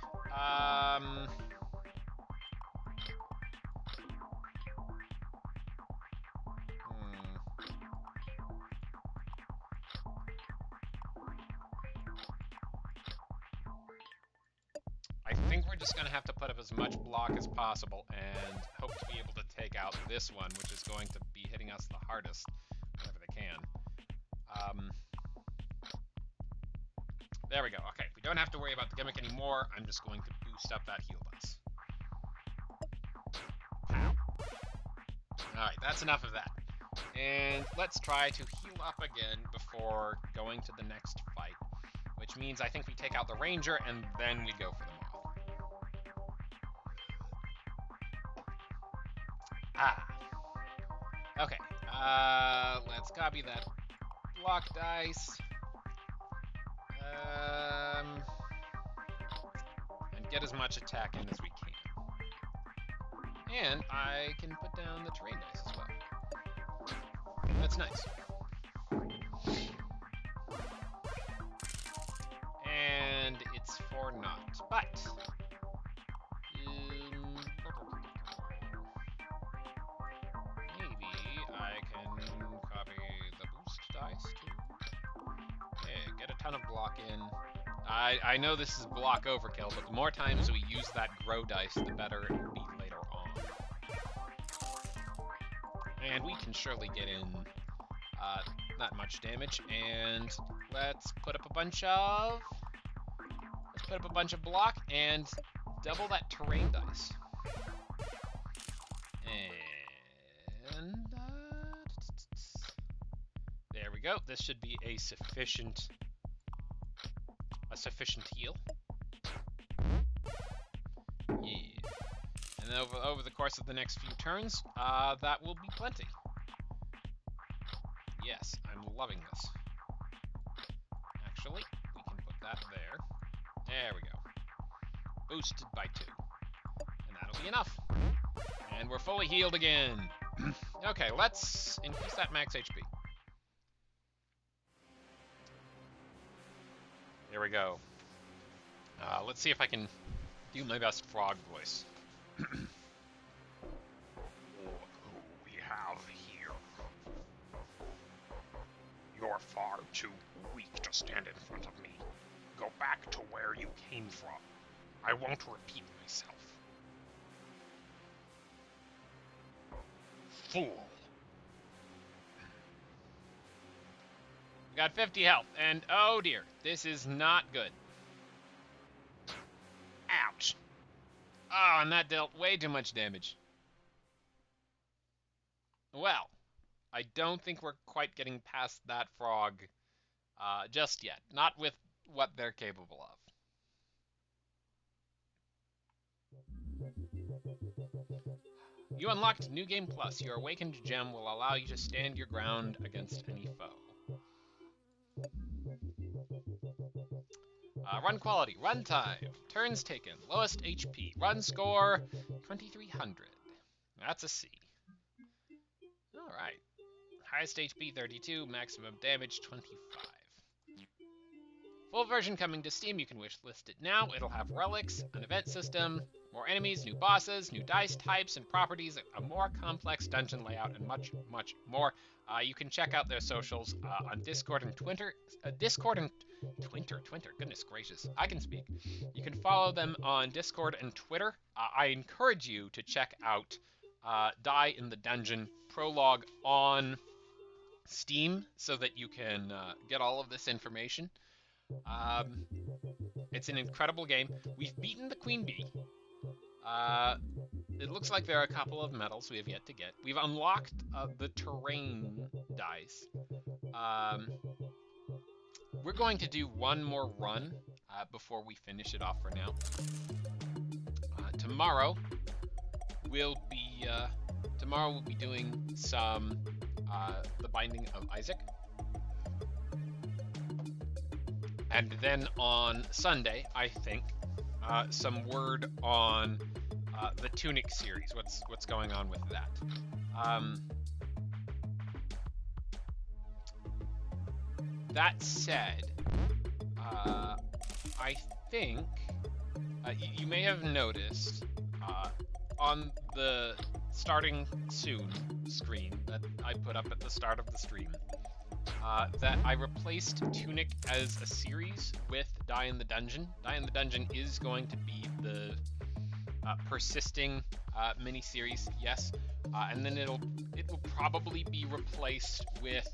I think we're just going to have to put up as much block as possible and hope to be able to take out this one, which is going to be hitting us the hardest whenever they can. There we go. Okay, we don't have to worry about the gimmick anymore. I'm just going to boost up that heal dice. Pow. Alright, that's enough of that. And let's try to heal up again before going to the next fight, which means I think we take out the ranger and then we go for the moth. Okay, let's copy that block dice. And get as much attack in as we can. And I can put down the terrain dice as well. That's nice. And it's for naught, but maybe I can copy the boost dice too. Okay, get a ton of block in. I know this is block overkill, but the more times we use that grow dice, the better it will be later on. And we can surely get in not much damage. And let's put up a bunch of block and double that terrain dice. And there we go. This should be a sufficient heal. Yeah. And then over the course of the next few turns, that will be plenty. Yes, I'm loving this. Actually, we can put that there. There we go. Boosted by 2. And that'll be enough. And we're fully healed again. Okay, let's increase that max HP. There we go. Let's see if I can do my best frog voice. Look who we have here. You're far too weak to stand in front of me. Go back to where you came from. I won't repeat myself. Fool. We got 50 health, and oh dear, this is not good. Ouch. Oh, and that dealt way too much damage. Well, I don't think we're quite getting past that frog just yet. Not with what they're capable of. You unlocked New Game Plus. Your Awakened Gem will allow you to stand your ground against any foe. Run quality, run time, turns taken, lowest HP, run score 2300. That's a C. Alright. Highest HP 32, maximum damage 25. Full version coming to Steam. You can wishlist it now. It'll have relics, an event system, more enemies, new bosses, new dice types and properties, a more complex dungeon layout, and much, much more. You can check out their socials on Discord and Twitter. Twitter, goodness gracious, I can speak. You can follow them on Discord and Twitter. I encourage you to check out Die in the Dungeon prologue on Steam so that you can get all of this information. Um, it's an incredible game. We've beaten the Queen Bee. It looks like there are a couple of medals we have yet to get. We've unlocked the terrain dice. We're going to do one more run before we finish it off for now. Tomorrow we'll be doing some the Binding of Isaac, and then on Sunday, I think, some word on the Tunic series. What's going on with that? That said, I think you may have noticed on the starting soon screen that I put up at the start of the stream that I replaced Tunic as a series with Die in the Dungeon. Die in the Dungeon is going to be the persisting mini-series, yes, and then it will probably be replaced with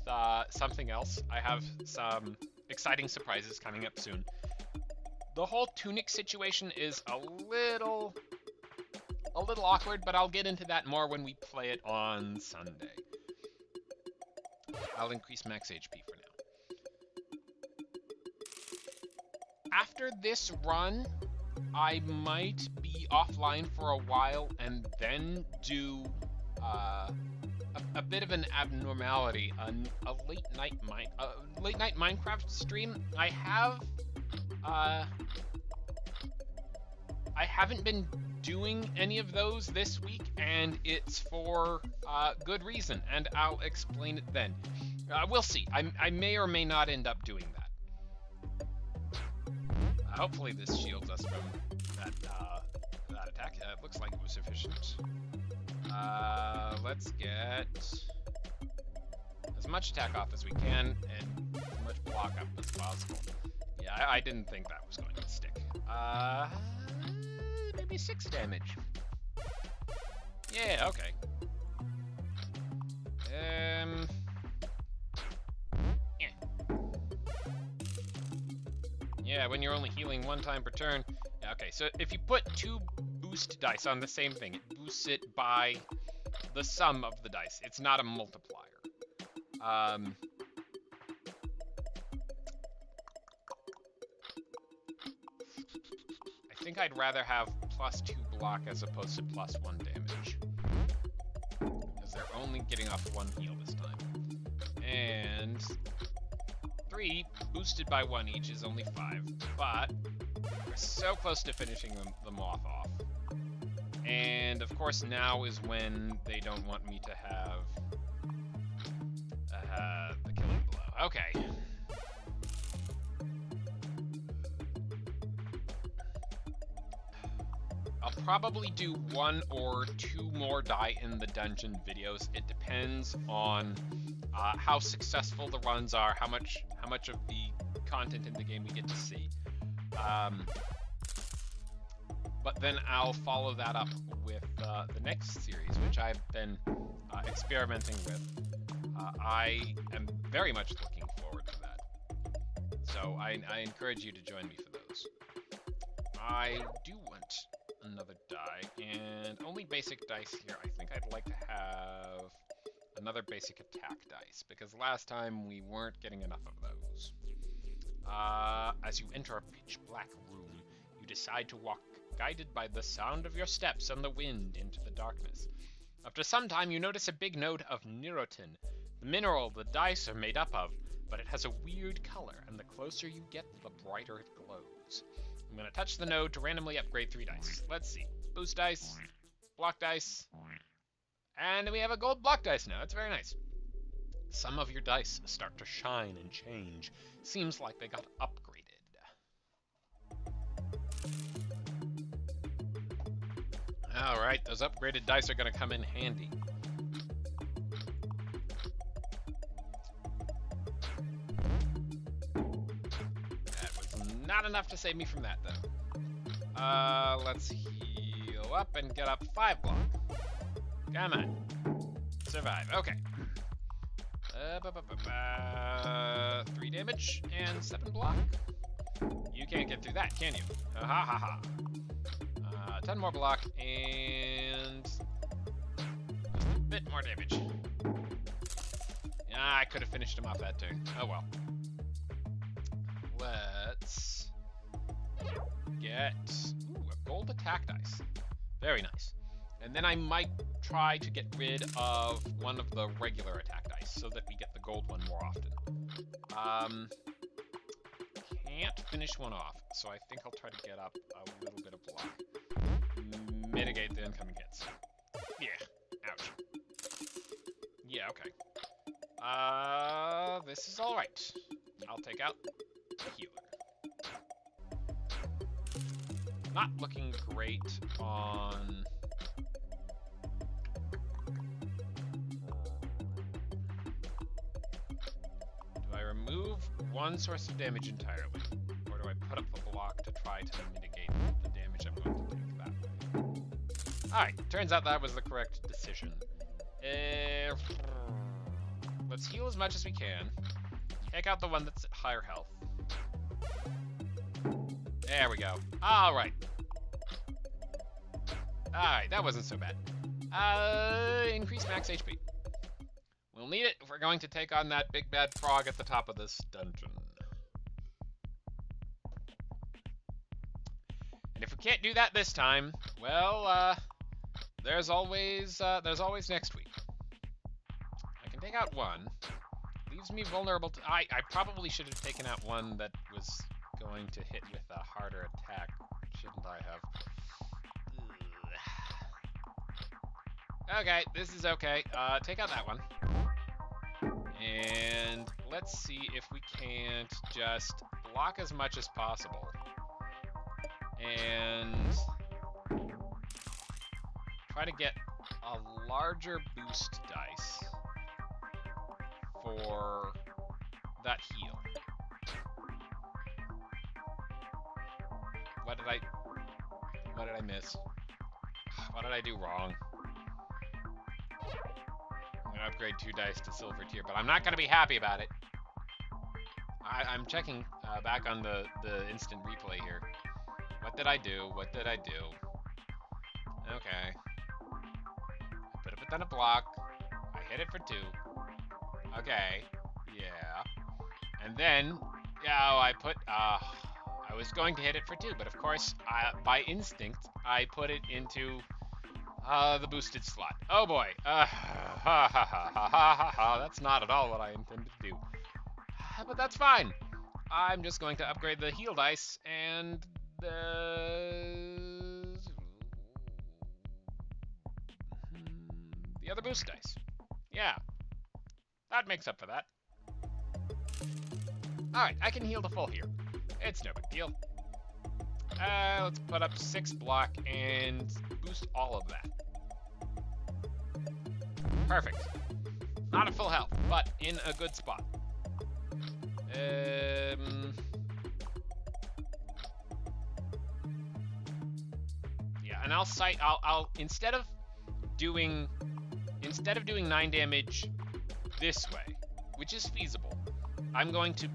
something else. I have some exciting surprises coming up soon. The whole Tunic situation is a little awkward, but I'll get into that more when we play it on Sunday. I'll increase max HP for now. After this run, I might be offline for a while and then do a bit of an abnormality, a late night Minecraft stream. I haven't been doing any of those this week, and it's for good reason, and I'll explain it then. We'll see. I may or may not end up doing that. Hopefully this shields us from that attack. It looks like it was sufficient. Let's get as much attack off as we can and as much block up as possible. Yeah, I didn't think that was going to stick. Maybe 6 damage. Yeah, okay. Yeah, when you're only healing 1 time per turn. Yeah, okay, so if you put 2 boost dice on the same thing, it boosts it by the sum of the dice. It's not a multiplier. I think I'd rather have +2 block as opposed to +1 damage, because they're only getting off 1 heal this time. And 3 boosted by 1 each is only 5, but we're so close to finishing the moth off. And of course now is when they don't want me to have the killing blow. Okay. I'll probably do 1 or 2 more Die in the Dungeon videos. It depends on how successful the runs are, how much of the content in the game we get to see. But then I'll follow that up with the next series, which I've been experimenting with. I am very much looking forward to that. So I encourage you to join me for those. I do want another die, and only basic dice here. I think I'd like to have another basic attack dice, because last time we weren't getting enough of those. As you enter a pitch black room, you decide to walk guided by the sound of your steps and the wind into the darkness. After some time, you notice a big node of Neurotin, the mineral the dice are made up of, but it has a weird color, and the closer you get, the brighter it glows. I'm going to touch the node to randomly upgrade 3 dice. Let's see. Boost dice, block dice, and we have a gold block dice now. That's very nice. Some of your dice start to shine and change. Seems like they got upgraded. Alright, those upgraded dice are going to come in handy. That was not enough to save me from that, though. Let's heal up and get up 5 block. Come on. Survive. Okay. 3 damage and 7 block. You can't get through that, can you? Ha ha ha. 10 more block and just a bit more damage. Yeah, I could have finished him off that turn. Oh well. Let's get a gold attack dice. Very nice. And then I might try to get rid of one of the regular attack dice so that we get the gold one more often. Can't finish one off, so I think I'll try to get up a little bit of block. Mitigate the incoming hits. Yeah. Ouch. Yeah, okay. This is alright. I'll take out the healer. Not looking great on... Do I remove one source of damage entirely? Or do I put up the block to try to mitigate the damage I'm going to take that way? Alright, turns out that was the correct decision. Let's heal as much as we can. Take out the one that's at higher health. There we go. Alright. Alright, that wasn't so bad. Increase max HP. We'll need it if we're going to take on that big bad frog at the top of this dungeon. And if we can't do that this time, well, there's always next week. I can take out one. Leaves me vulnerable to... I probably should have taken out one that was going to hit with a harder attack. Shouldn't I have? Ugh. Okay, this is okay. Take out that one. And let's see if we can't just block as much as possible. And try to get a larger boost dice for that heal. What did I miss? What did I do wrong? I'm gonna upgrade 2 dice to silver tier, but I'm not gonna be happy about it. I'm checking back on the instant replay here. What did I do? What did I do? Okay. I put up a ton of block. I hit it for 2. Okay. Yeah. And then, yeah, I was going to hit it for 2, but of course, by instinct, I put it into the boosted slot. Oh boy. That's not at all what I intended to do. But that's fine. I'm just going to upgrade the heal dice and the other boost dice. Yeah. That makes up for that. Alright, I can heal the full here. It's no big deal. Let's put up 6 block and boost all of that. Perfect. Not at full health, but in a good spot. Yeah, and I'll instead of doing 9 damage this way, which is feasible, I'm going to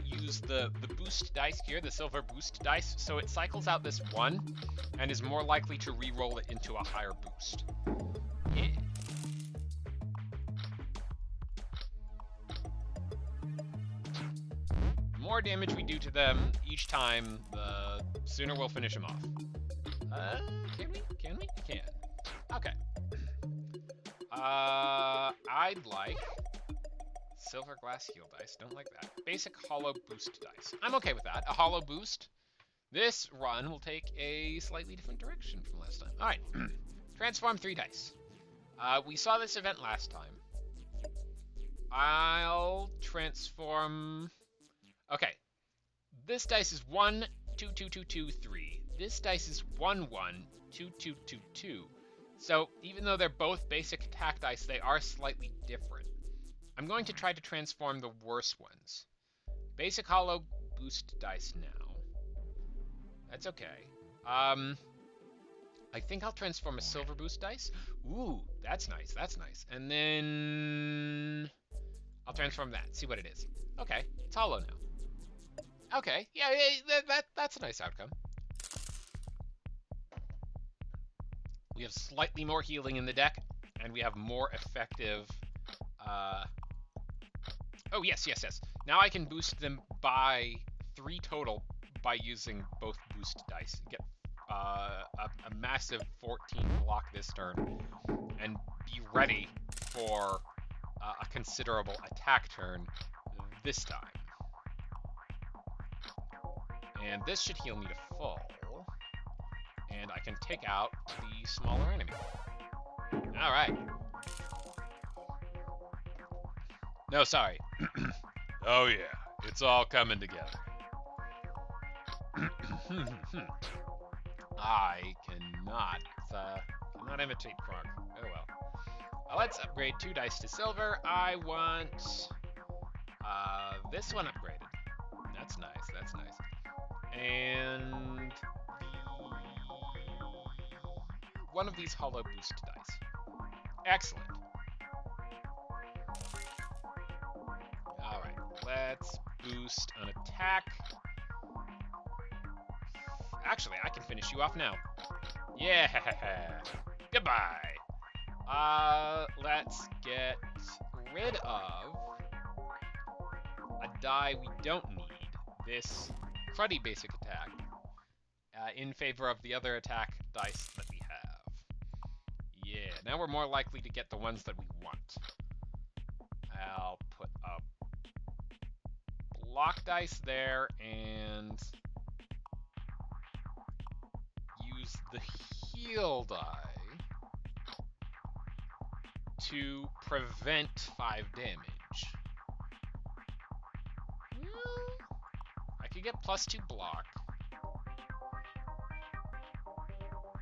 use the boost dice here, the silver boost dice, so it cycles out this 1 and is more likely to re-roll it into a higher boost. Yeah. The more damage we do to them each time, the sooner we'll finish them off. Can we? Can we? We can. Okay. I'd like silver glass heal dice. Don't like that. Basic hollow boost dice. I'm okay with that. A hollow boost. This run will take a slightly different direction from last time. All right. Transform 3 dice. We saw this event last time. I'll transform... Okay. This dice is 1, 2, 2, 2, 2, 3. This dice is 1, 1, 2, 2, 2, 2. So even though they're both basic attack dice, they are slightly different. I'm going to try to transform the worse ones. Basic hollow boost dice now. That's okay. I think I'll transform a silver boost dice. Ooh, that's nice. That's nice. And then I'll transform that. See what it is. Okay, it's hollow now. Okay, yeah, that's a nice outcome. We have slightly more healing in the deck, and we have more effective... Oh, yes. Now I can boost them by 3 total by using both boost dice. Get a massive 14 block this turn, and be ready for a considerable attack turn this time. And this should heal me to full, and I can take out the smaller enemy. Alright. No, sorry. Oh yeah, it's all coming together. I cannot imitate Krog. Oh well. Let's upgrade 2 dice to silver. I want this one upgraded. That's nice. And one of these hollow boost dice. Excellent. Alright, let's boost an attack. Actually, I can finish you off now. Yeah. Goodbye. Let's get rid of a die we don't need. This cruddy basic attack in favor of the other attack dice that we have. Yeah, now we're more likely to get the ones that we want. I'll put a block dice there and use the heal die to prevent 5 damage. I could get +2 block.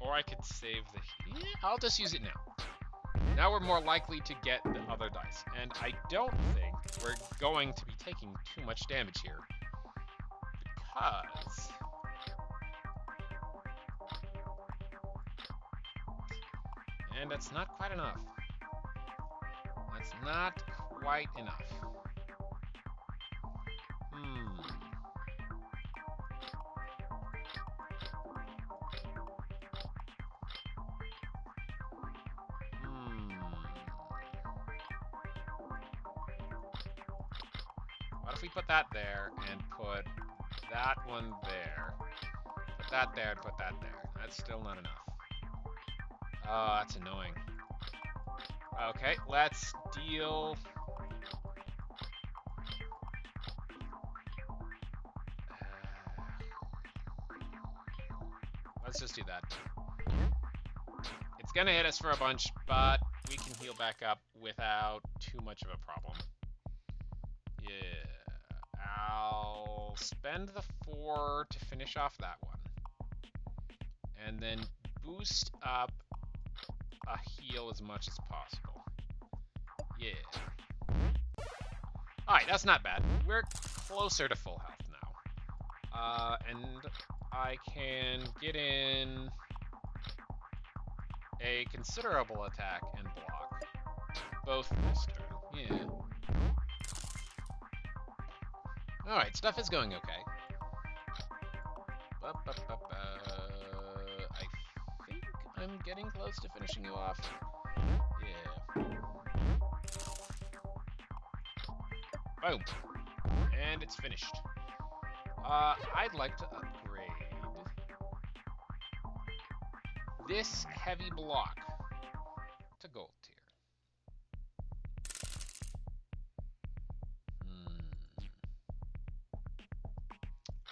Or I could save the... Yeah, I'll just use it now. Now we're more likely to get the other dice. And I don't think we're going to be taking too much damage here. Because... And that's not quite enough. That's not quite enough. What if we put that there and put that one there? Put that there and put that there. That's still not enough. Oh, that's annoying. Okay, let's deal... let's just do that. It's gonna hit us for a bunch, but we can heal back up without too much of a problem. Yeah. I'll spend the 4 to finish off that one. And then boost up a heal as much as possible. Yeah. Alright, that's not bad. We're closer to full health now. And I can get in a considerable attack and block. Both this turn. Yeah. Alright, stuff is going okay. I think I'm getting close to finishing you off. Yeah. Boom. And it's finished. I'd like to upgrade this heavy block to gold tier.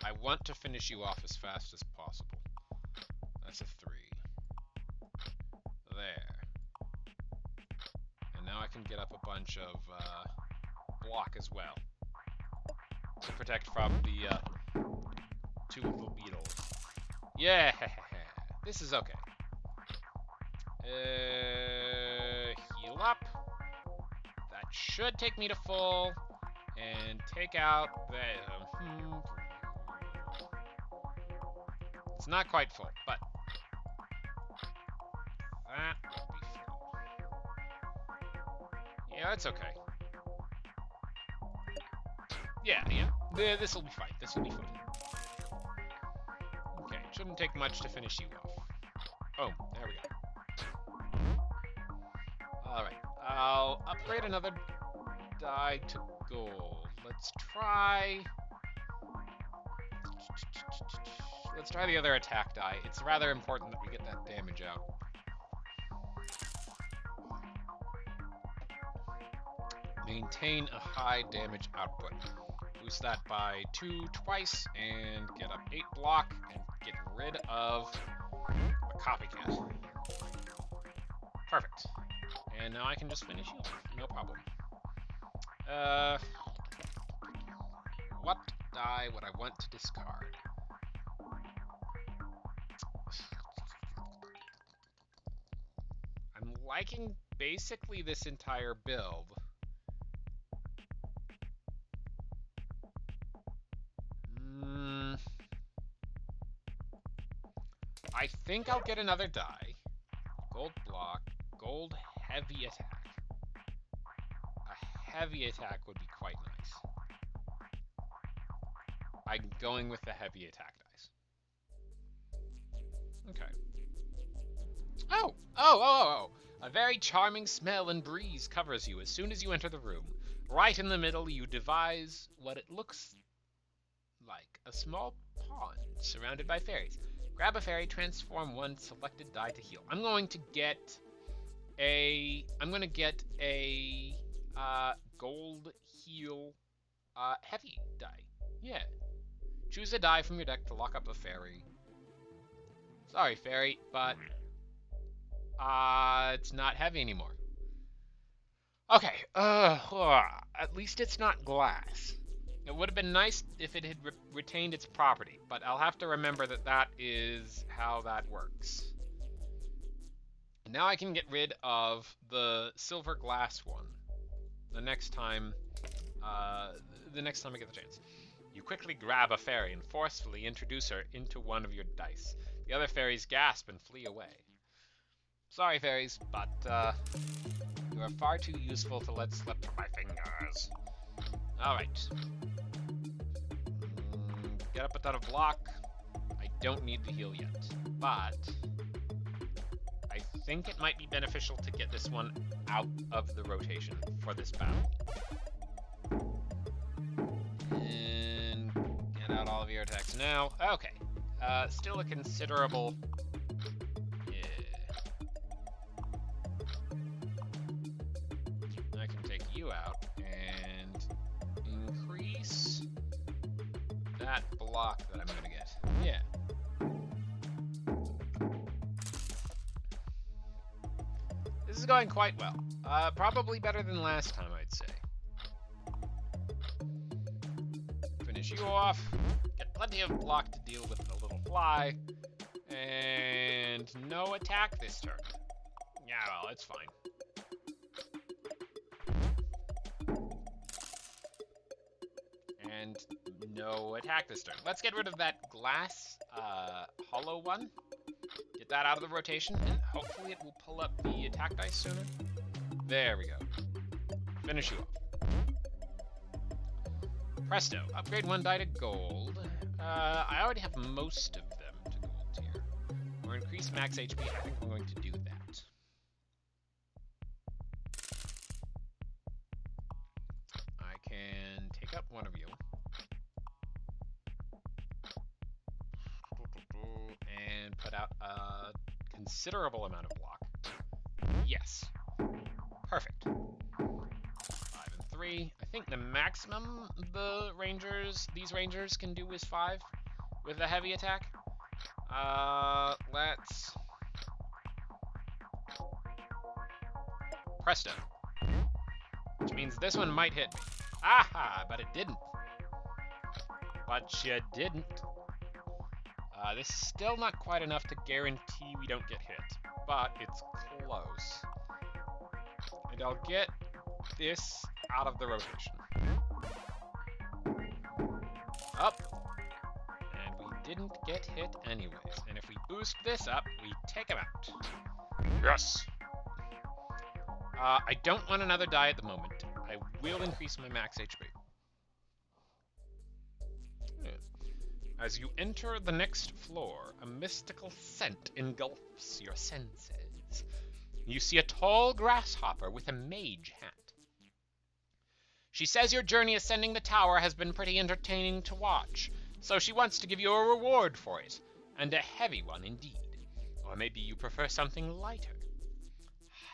I want to finish you off as fast as possible. That's a 3. There. And now I can get up a bunch of block as well to protect from the 2 little beetles. Yeah, this is okay. Heal up. That should take me to full and take out the... It's not quite full, but that will be full. Yeah, it's okay. Yeah. This will be fine. This will be fun. Okay, shouldn't take much to finish you off. Oh, there we go. Alright, I'll upgrade another die to gold. Let's try the other attack die. It's rather important that we get that damage out. Maintain a high damage output. Boost that by 2 twice and get up 8 block and get rid of the copycat. Perfect. And now I can just finish you off. No problem. What die would I want to discard? I'm liking basically this entire build. I think I'll get another die. Gold block, gold heavy attack. A heavy attack would be quite nice. I'm going with the heavy attack dice. Okay. Oh! A very charming smell and breeze covers you as soon as you enter the room. Right in the middle, you devise what it looks like, a small pond surrounded by fairies. Grab a fairy, transform one selected die to heal. I'm going to get a gold heal heavy die. Yeah. Choose a die from your deck to lock up a fairy. Sorry, fairy, but it's not heavy anymore. Okay. At least it's not glass. It would have been nice if it had retained its property, but I'll have to remember that that is how that works. And now I can get rid of the silver glass one the next time I get the chance. You quickly grab a fairy and forcefully introduce her into one of your dice. The other fairies gasp and flee away. Sorry, fairies, but you are far too useful to let slip through my fingers. Alright. Get up without a block. I don't need the heal yet, but I think it might be beneficial to get this one out of the rotation for this battle. And get out all of your attacks now. Okay. Still a considerable... I can take you out and increase that block that I'm gonna get. Yeah. This is going quite well. Probably better than last time, I'd say. Finish you off. Get plenty of block to deal with the little fly. And no attack this turn. Yeah, well, it's fine. And no attack this turn. Let's get rid of that glass hollow one. Get that out of the rotation, and hopefully it will pull up the attack dice sooner. There we go. Finish you off. Presto. Upgrade one die to gold. I already have most of them to gold tier. Or increase max HP. I think I'm going to do that. I can take up one of you. And put out a considerable amount of block. Yes. Perfect. 5 and 3. I think the maximum these rangers can do is 5 with a heavy attack. Let's... Presto. Which means this one might hit me. Aha, but it didn't. But you didn't. This is still not quite enough to guarantee we don't get hit, but it's close. And I'll get this out of the rotation. Up. And we didn't get hit anyways. And if we boost this up, we take him out. Yes! I don't want another die at the moment. I will increase my max HP. As you enter the next floor, a mystical scent engulfs your senses. You see a tall grasshopper with a mage hat. She says your journey ascending the tower has been pretty entertaining to watch, so she wants to give you a reward for it, and a heavy one indeed. Or maybe you prefer something lighter.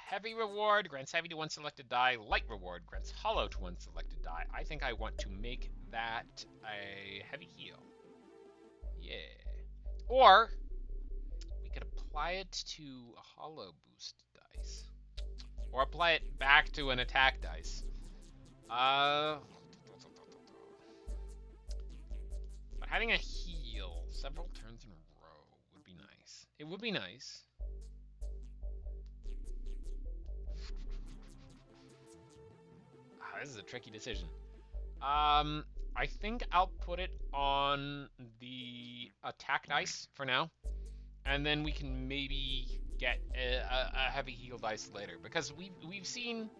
Heavy reward grants heavy to one selected die. Light reward grants hollow to one selected die. I think I want to make that a heavy heal. Yeah. Or we could apply it to a hollow boost dice. Or apply it back to an attack dice. But having a heal several turns in a row would be nice. It would be nice. This is a tricky decision. I think I'll put it on the attack dice for now, and then we can maybe get a heavy heal dice later, because we've seen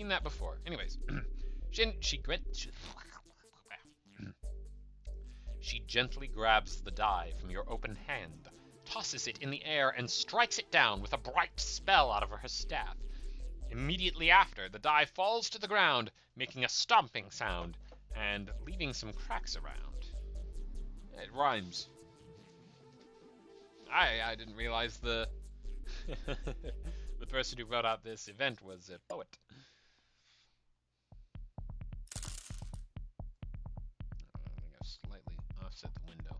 that before. Anyways, she gently grabs the die from your open hand, tosses it in the air, and strikes it down with a bright spell out of her staff. Immediately after, the die falls to the ground, making a stomping sound and leaving some cracks around. It rhymes. I didn't realize the the person who wrote out this event was a poet. I think I've slightly offset the window.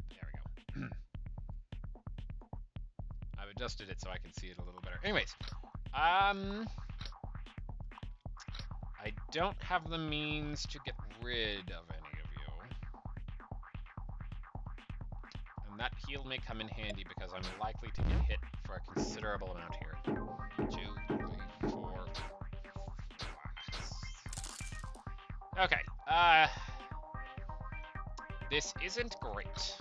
There we go. I've adjusted it so I can see it a little better. Anyways, I don't have the means to get rid of any of you. And that heal may come in handy because I'm likely to get hit for a considerable amount here. 2, 3, 4. Okay, this isn't great.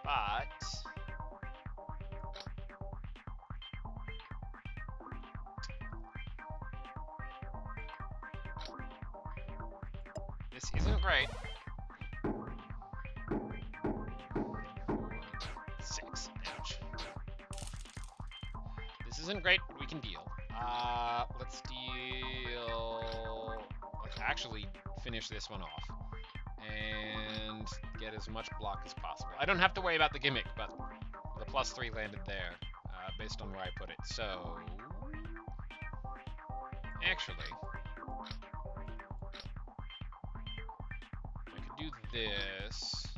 But this isn't great. 6. Ouch. This isn't great, but we can deal. Let's deal. Let's actually finish this one off and get as much block as possible. I don't have to worry about the gimmick, but the +3 landed there based on where I put it. So, actually, I could do this. It's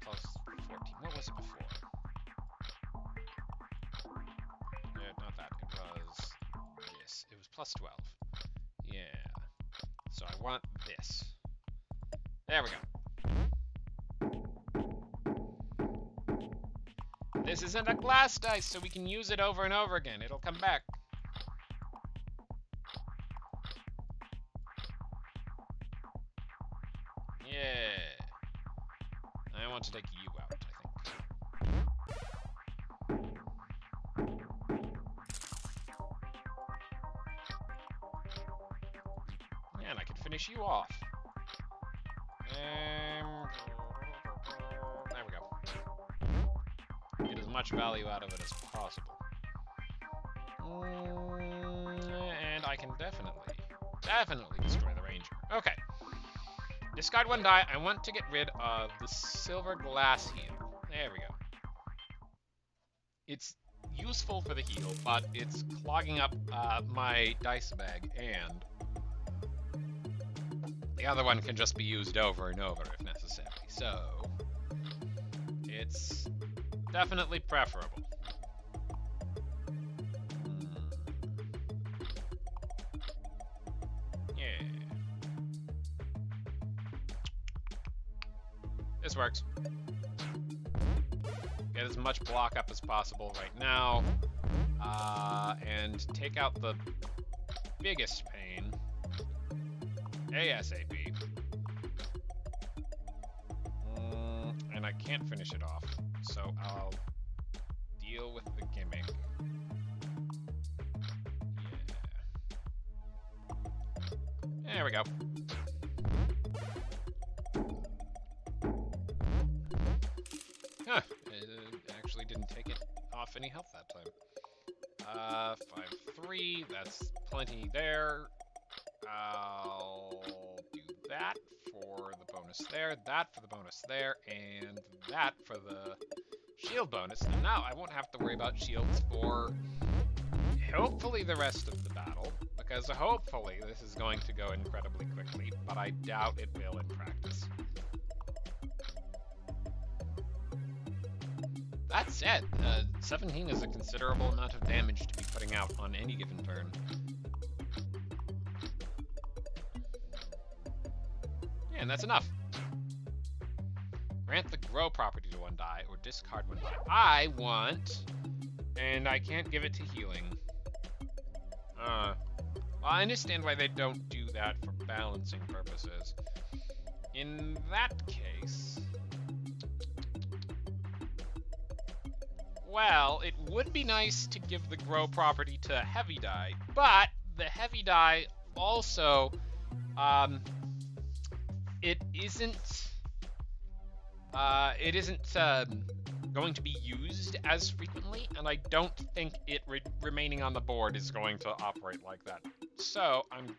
+14. What was it before? Not that. It was this. It was +12. Yeah. So I want this. There we go. This isn't a glass dice, so we can use it over and over again. It'll come back. Yeah. I want to take you out, I think. And I can finish you off. There we go. Get as much value out of it as possible. And I can definitely destroy the ranger. Okay. Discard 1 die. I want to get rid of the silver glass heal. There we go. It's useful for the heal, but it's clogging up my dice bag, and the other one can just be used over and over if necessary. So, it's definitely preferable. Yeah. This works. Get as much block up as possible right now. And take out the biggest pain ASAP. And I can't finish it off, so I'll deal with the gimmick. There we go. Huh. It actually didn't take it off any health that time. 5-3. That's plenty there. I'll do that for the bonus there, that for the bonus there, and that for the shield bonus. And now I won't have to worry about shields for hopefully the rest of the battle, because hopefully this is going to go incredibly quickly, but I doubt it will in practice. That said, 17 is a considerable amount of damage to be putting out on any given turn. Yeah, and that's enough. Grant the grow property to one die, or discard one die. I want, and I can't give it to healing. Well, I understand why they don't do that for balancing purposes. In that case... Well, it would be nice to give the grow property to heavy die, but the heavy die also, it isn't going to be used as frequently, and I don't think it remaining on the board is going to operate like that. So I'm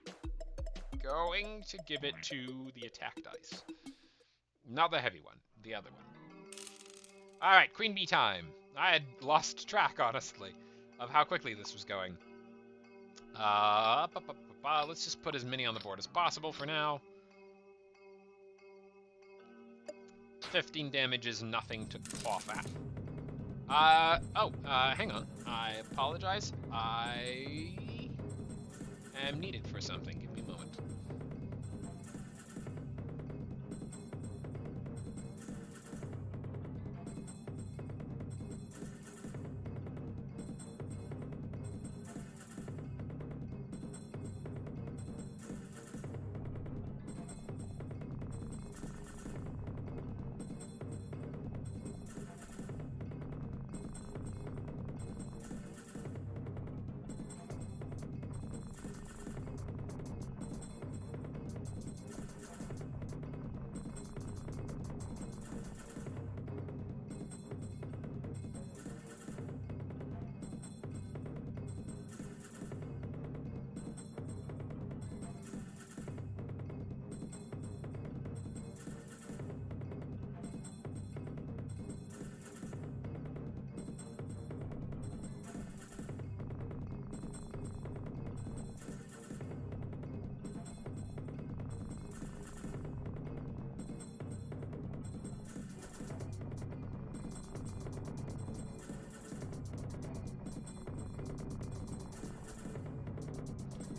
going to give it to the attack dice. Not the heavy one, the other one. All right, Queen Bee time. I had lost track, honestly, of how quickly this was going. Let's just put as many on the board as possible for now. 15 damage is nothing to cough at. Hang on. I apologize. I am needed for something. Give me a moment.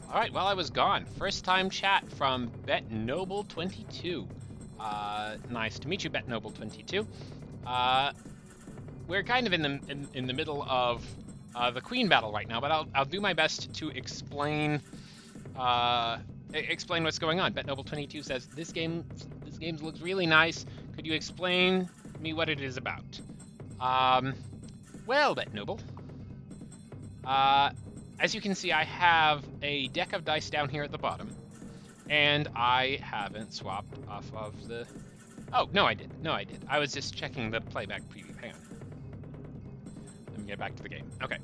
Alright, well, I was gone. First time chat from BetNoble22. Nice to meet you, BetNoble22. We're kind of in the middle of the Queen battle right now, but I'll do my best to explain what's going on. BetNoble22 says this game looks really nice. Could you explain me what it is about? Well, BetNoble. As you can see, I have a deck of dice down here at the bottom, and I haven't swapped off of the... Oh, no, I did. I was just checking the playback preview. Hang on. Let me get back to the game. Okay.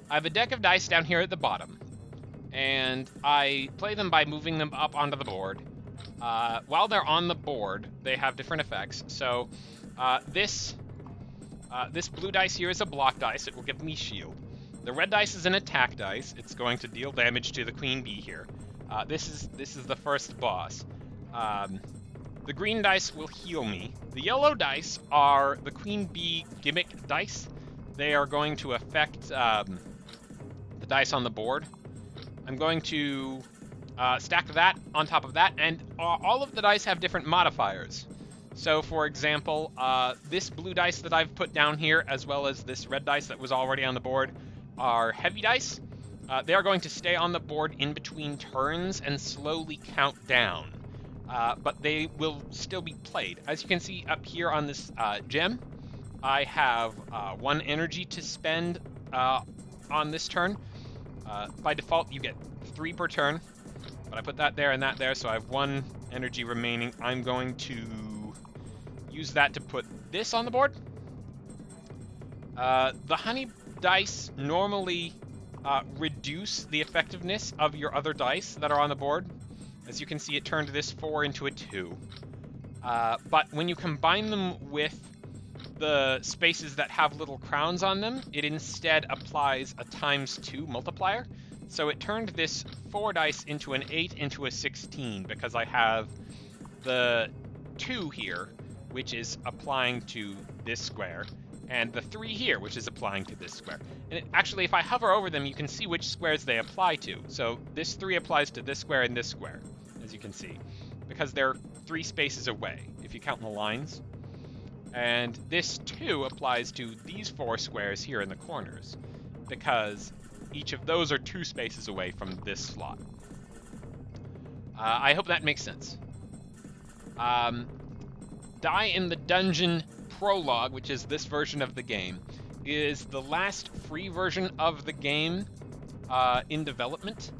I have a deck of dice down here at the bottom, and I play them by moving them up onto the board. While they're on the board, they have different effects. So this blue dice here is a block dice. It will give me shield. The red dice is an attack dice. It's going to deal damage to the Queen Bee here. This is the first boss. The green dice will heal me. The yellow dice are the Queen Bee gimmick dice. They are going to affect the dice on the board. I'm going to stack that on top of that, and all of the dice have different modifiers. So, for example, this blue dice that I've put down here, as well as this red dice that was already on the board, are heavy dice. They are going to stay on the board in between turns and slowly count down, but they will still be played. As you can see up here on this gem, I have 1 energy to spend on this turn. By default, you get 3 per turn. But I put that there and that there, so I have 1 energy remaining. I'm going to use that to put this on the board. The honey dice normally reduce the effectiveness of your other dice that are on the board. As you can see, it turned this 4 into a 2. But when you combine them with the spaces that have little crowns on them, it instead applies a ×2 multiplier. So it turned this 4 dice into an 8 into a 16 because I have the 2 here, which is applying to this square, and the 3 here, which is applying to this square. And actually, if I hover over them, you can see which squares they apply to. So this 3 applies to this square and this square, as you can see, because they're 3 spaces away, if you count the lines. And this 2 applies to these 4 squares here in the corners, because each of those are 2 spaces away from this slot. I hope that makes sense. Die in the Dungeon Prologue, which is this version of the game, is the last free version of the game in development.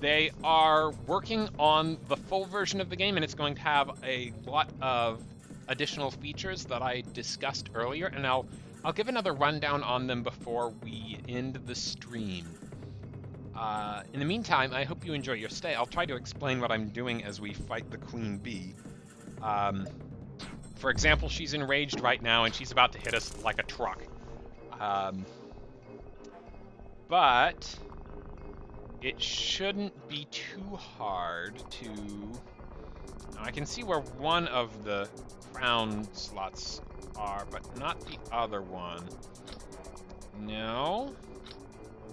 They are working on the full version of the game, and it's going to have a lot of additional features that I discussed earlier, and I'll give another rundown on them before we end the stream. In the meantime, I hope you enjoy your stay. I'll try to explain what I'm doing as we fight the Queen Bee. For example, she's enraged right now, and she's about to hit us like a truck. But it shouldn't be too hard to... Now, I can see where one of the crown slots are, but not the other one. No.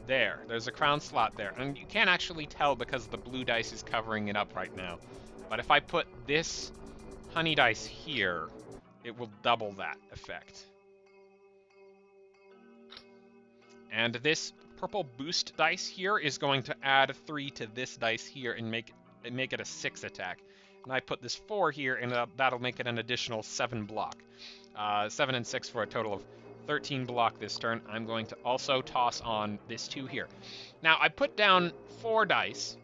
There's a crown slot there. And you can't actually tell because the blue dice is covering it up right now. But if I put this honey dice here, it will double that effect. And this purple boost dice here is going to add 3 to this dice here and make it a 6 attack. And I put this 4 here, and that'll make it an additional 7 block. 7 and 6 for a total of 13 block this turn. I'm going to also toss on this 2 here. Now, I put down 4 dice,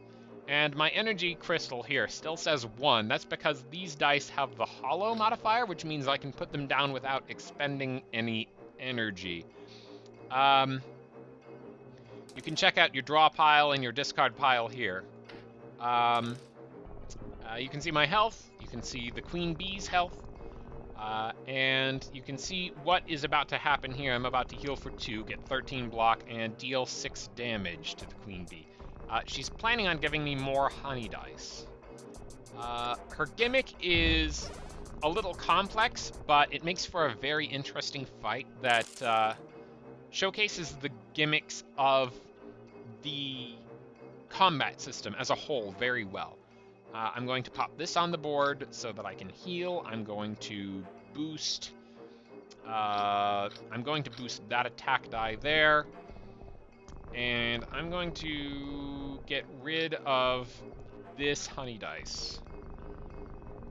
and my energy crystal here still says 1. That's because these dice have the hollow modifier, which means I can put them down without expending any energy. You can check out your draw pile and your discard pile here. You can see my health. You can see the Queen Bee's health. And you can see what is about to happen here. I'm about to heal for 2, get 13 block, and deal 6 damage to the Queen Bee. She's planning on giving me more honey dice. Her gimmick is a little complex, but it makes for a very interesting fight that showcases the gimmicks of the combat system as a whole very well. I'm going to pop this on the board so that I can heal. I'm going to boost that attack die there. And I'm going to get rid of this honey dice.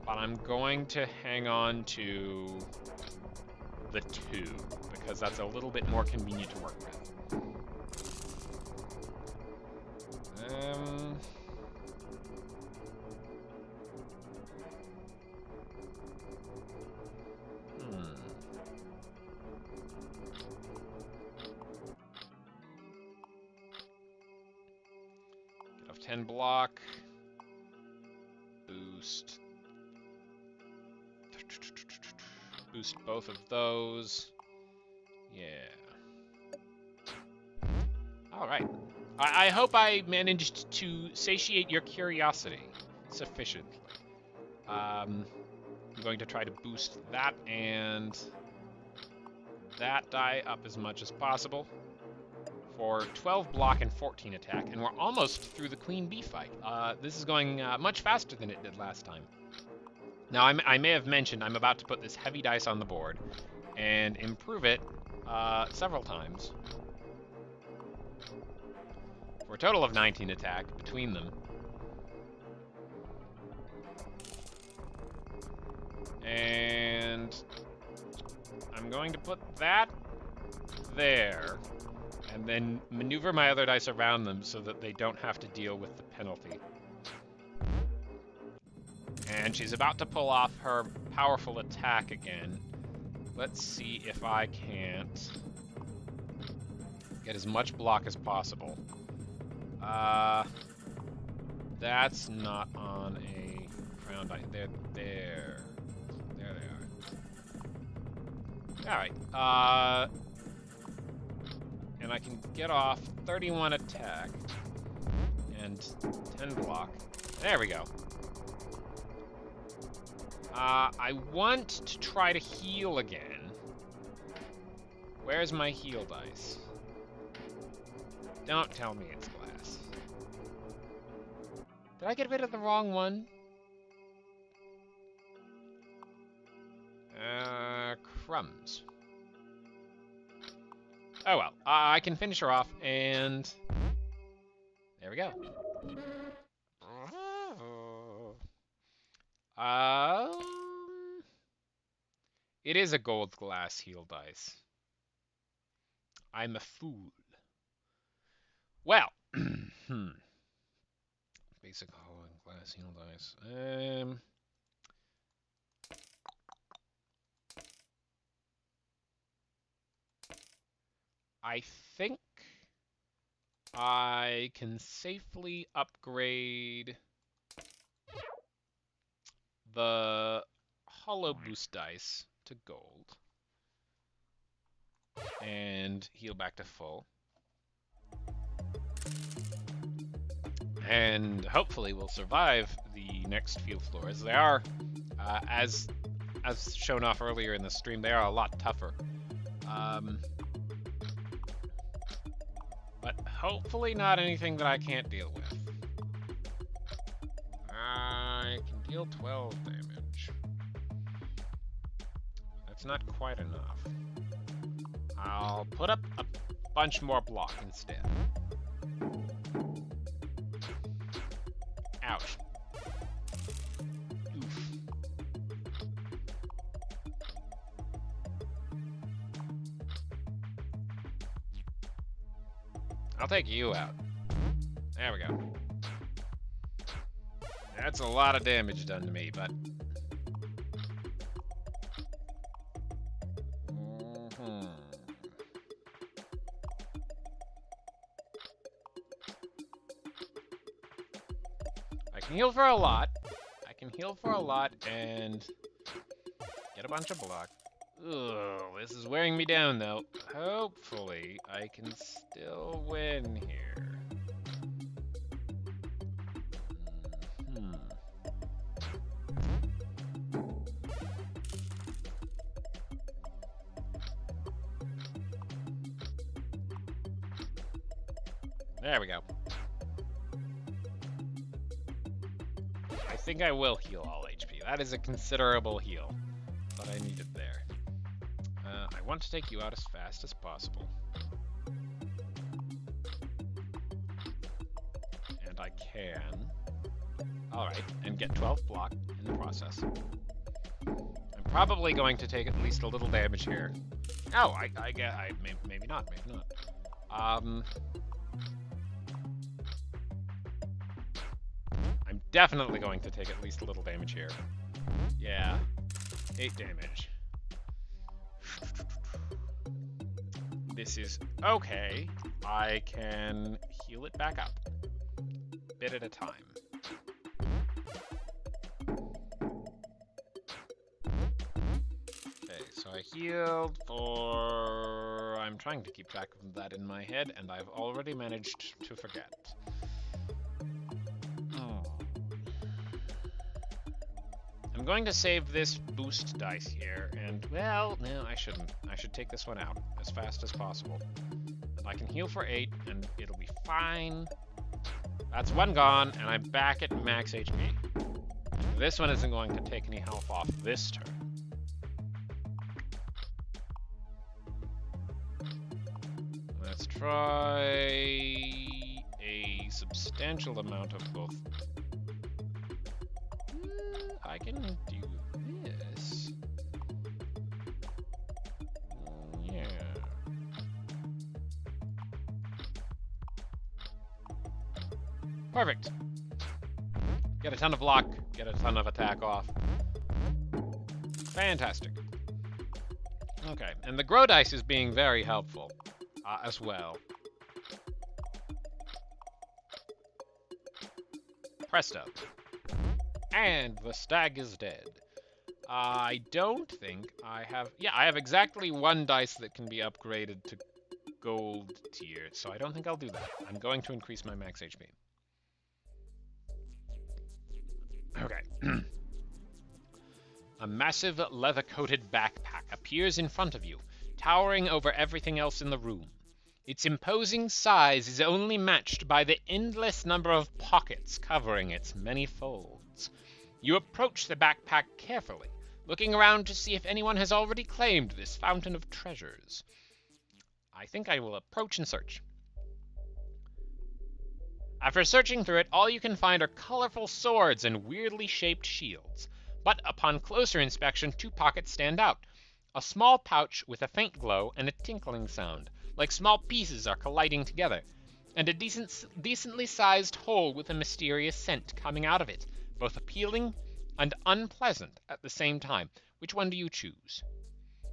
But I'm going to hang on to the 2, because that's a little bit more convenient to work with. Get off 10 block. Boost. Boost both of those. Yeah. All right. I hope I managed to satiate your curiosity sufficiently. I'm going to try to boost that and that die up as much as possible for 12 block and 14 attack, and we're almost through the Queen Bee fight. This is going much faster than it did last time. Now, I may have mentioned I'm about to put this heavy dice on the board and improve it several times for a total of 19 attack between them. And I'm going to put that there, and then maneuver my other dice around them so that they don't have to deal with the penalty. And she's about to pull off her powerful attack again. Let's see if I can't get as much block as possible. That's not on a crown die. There they are. Alright, and I can get off 31 attack and 10 block. There we go. I want to try to heal again. Where's my heal dice? Don't tell me it's glass. Did I get rid of the wrong one? Crumbs. Oh well, I can finish her off, and there we go. It is a gold glass heal dice. I'm a fool. Well, basic hollow glass heal dice. I think I can safely upgrade the hollow boost dice to gold and heal back to full. And hopefully we'll survive the next few floors. They are, as shown off earlier in the stream, they are a lot tougher. But hopefully not anything that I can't deal with. I can deal 12 damage. That's not quite enough. I'll put up a bunch more block instead. Ouch. Oof. I'll take you out. There we go. That's a lot of damage done to me, but... I can heal for a lot. I can heal for a lot and get a bunch of block. Ugh, this is wearing me down, though. Hopefully, I can still win here. There we go. I think I will heal all HP. That is a considerable heal, but I need it there. I want to take you out as fast as possible. And I can. Alright, and get 12 block in the process. I'm probably going to take at least a little damage here. Oh, maybe not, maybe not. I'm definitely going to take at least a little damage here. Yeah, 8 damage. This is okay. I can heal it back up. Bit at a time. Okay, so I healed for... I'm trying to keep track of that in my head, and I've already managed to forget. I'm going to save this boost dice here, and, well, no, I shouldn't. I should take this one out as fast as possible. And I can heal for 8, and it'll be fine. That's one gone, and I'm back at max HP. This one isn't going to take any health off this turn. Let's try a substantial amount of both. I can do this. Yeah. Perfect. Get a ton of block. get a ton of attack off. Fantastic. Okay, and the grow dice is being very helpful as well. Presto. And the stag is dead. I don't think I have... Yeah, I have exactly one dice that can be upgraded to gold tier, so I don't think I'll do that. I'm going to increase my max HP. Okay. A massive leather-coated backpack appears in front of you, towering over everything else in the room. Its imposing size is only matched by the endless number of pockets covering its many folds. You approach the backpack carefully, looking around to see if anyone has already claimed this fountain of treasures. I think I will approach and search. After searching through it, all you can find are colorful swords and weirdly shaped shields. But upon closer inspection, two pockets stand out. A small pouch with a faint glow and a tinkling sound, like small pieces are colliding together, and a decently sized hole with a mysterious scent coming out of it, both appealing and unpleasant at the same time. Which one do you choose?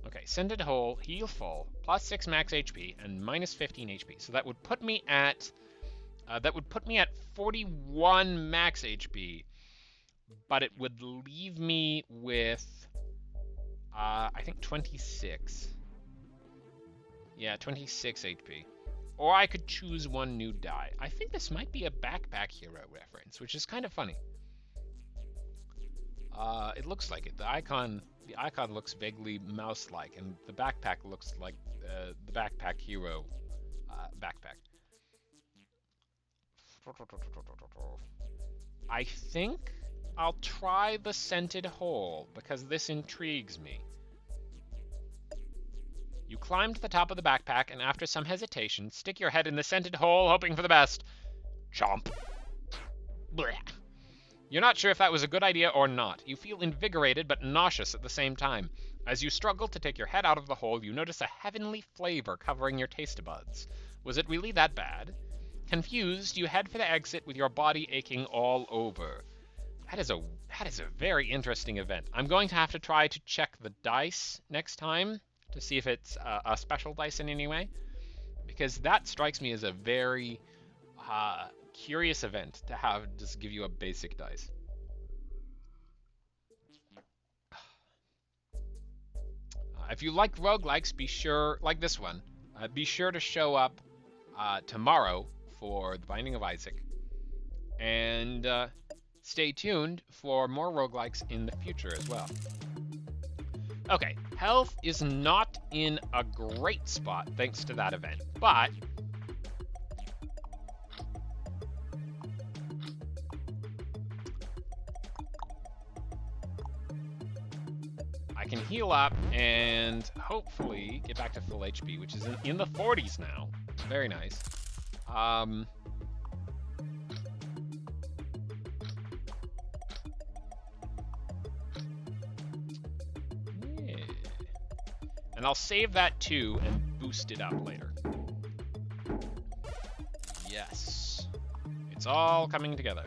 Okay, scented hole, heal full, plus 6 max HP, and minus 15 HP. So that would put me at 41 max HP, but it would leave me with I think 26. Yeah, 26 HP. Or I could choose one new die. I think this might be a Backpack Hero reference, which is kind of funny. It looks like it. The icon looks vaguely mouse-like, and the backpack looks like the Backpack Hero backpack. I think I'll try the scented hole, because this intrigues me. You climb to the top of the backpack, and after some hesitation, stick your head in the scented hole, hoping for the best. Chomp. Blech. You're not sure if that was a good idea or not. You feel invigorated but nauseous at the same time. As you struggle to take your head out of the hole, you notice a heavenly flavor covering your taste buds. Was it really that bad? Confused, you head for the exit with your body aching all over. That is a very interesting event. I'm going to have to try to check the dice next time to see if it's a special dice in any way, because that strikes me as a very curious event to have just give you a basic dice. If you like roguelikes, be sure, like this one, be sure to show up tomorrow for The Binding of Isaac, and stay tuned for more roguelikes in the future as well. Okay, health is not in a great spot thanks to that event, but I can heal up and hopefully get back to full HP, which is in the 40s now. Very nice. And I'll save that too and boost it up later. Yes. It's all coming together.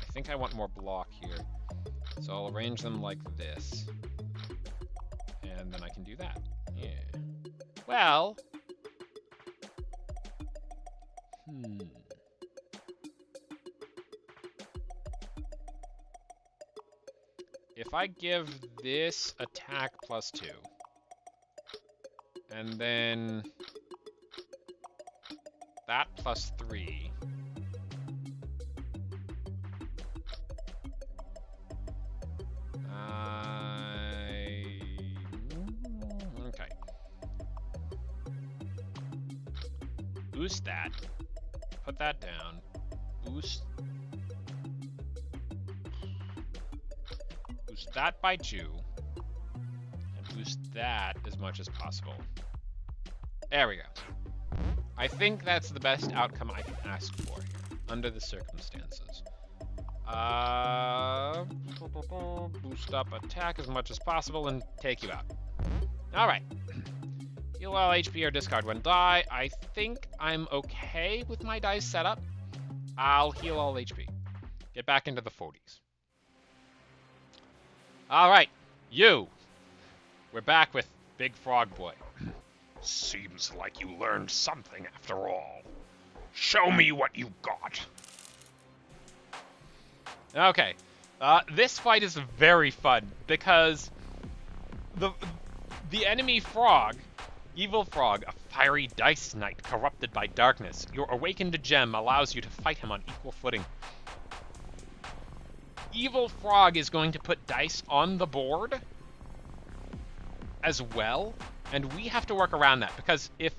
I think I want more block here. So I'll arrange them like this. And then I can do that. Yeah. Well. If I give this attack +2, and then that +3, okay. Boost that, put that down, boost that by 2, and boost that as much as possible. There we go. I think that's the best outcome I can ask for here, under the circumstances. Boost up attack as much as possible and take you out. Alright. Heal all HP or discard one die. I think I'm okay with my dice setup. I'll heal all HP. Get back into the 40s. All right, you. We're back with Big Frog Boy. Seems like you learned something after all. Show me what you got. Okay, this fight is very fun because the enemy frog, Evil Frog, a fiery dice knight corrupted by darkness. Your awakened gem allows you to fight him on equal footing. Evil Frog is going to put dice on the board as well, and we have to work around that because if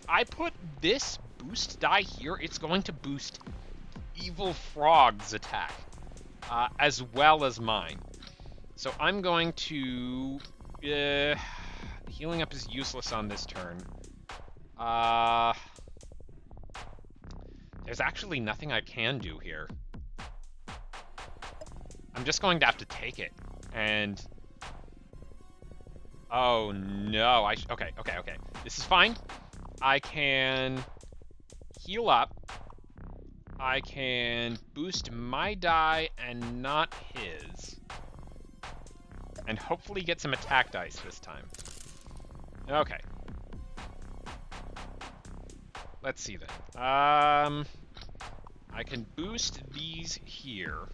I put this boost die here, it's going to boost Evil Frog's attack as well as mine. So I'm going to healing up is useless on this turn. There's actually nothing I can do here. I'm just going to have to take it, and oh no, okay. This is fine. I can heal up. I can boost my die and not his, and hopefully get some attack dice this time. Okay. Let's see then. I can boost these here.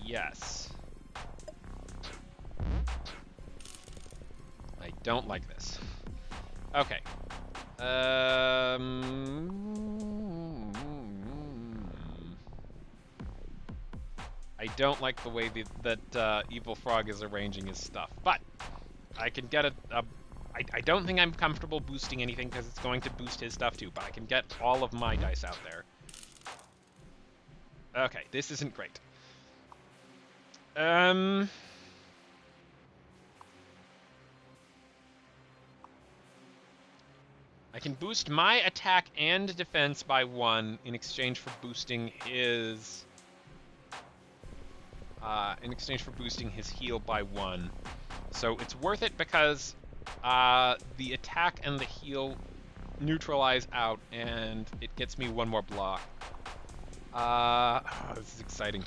Yes. I don't like this. Okay. I don't like the way that Evil Frog is arranging his stuff, but I can get I don't think I'm comfortable boosting anything because it's going to boost his stuff too, but I can get all of my dice out there. Okay, this isn't great. I can boost my attack and defense by 1 in exchange for boosting his heal by 1. So it's worth it because the attack and the heal neutralize out, and it gets me 1 more block. This is exciting.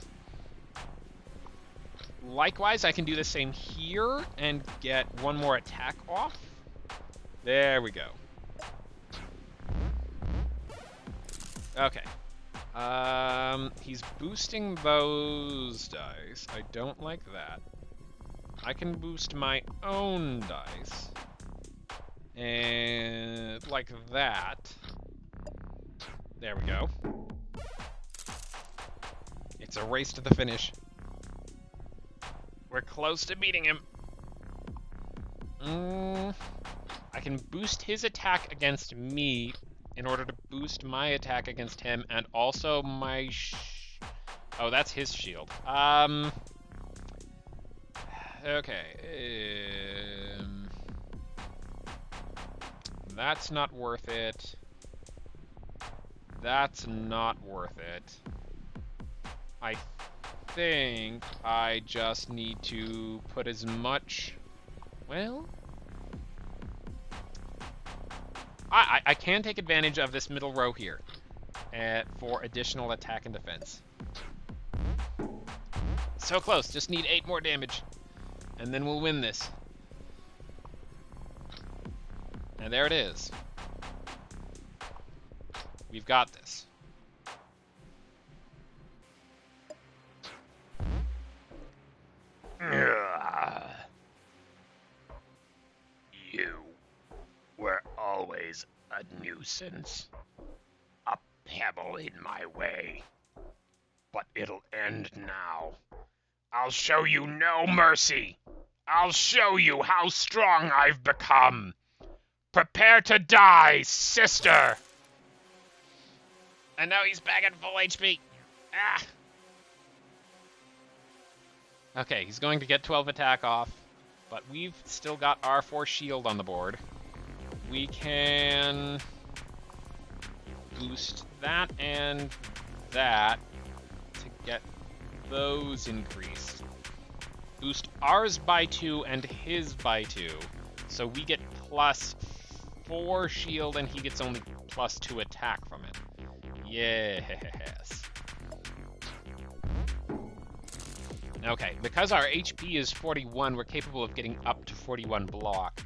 Likewise, I can do the same here and get 1 more attack off. There we go. Okay. He's boosting those dice. I don't like that. I can boost my own dice. And like that. There we go. It's a race to the finish. We're close to beating him. I can boost his attack against me in order to boost my attack against him, and also my oh, that's his shield. Okay. That's not worth it. That's not worth it. I think I just need to put as much... Well... I can take advantage of this middle row here for additional attack and defense. So close, just need 8 more damage, and then we'll win this. And there it is. We've got this. You were always a nuisance. A pebble in my way. But it'll end now. I'll show you no mercy. I'll show you how strong I've become. Prepare to die, sister! And now he's back at full HP. Ah! Okay, he's going to get 12 attack off, but we've still got our 4 shield on the board. We can boost that and that to get those increased. Boost ours by 2 and his by 2. So we get plus 4 shield and he gets only plus 2 attack from it. Yes. Okay, because our HP is 41, we're capable of getting up to 41 block.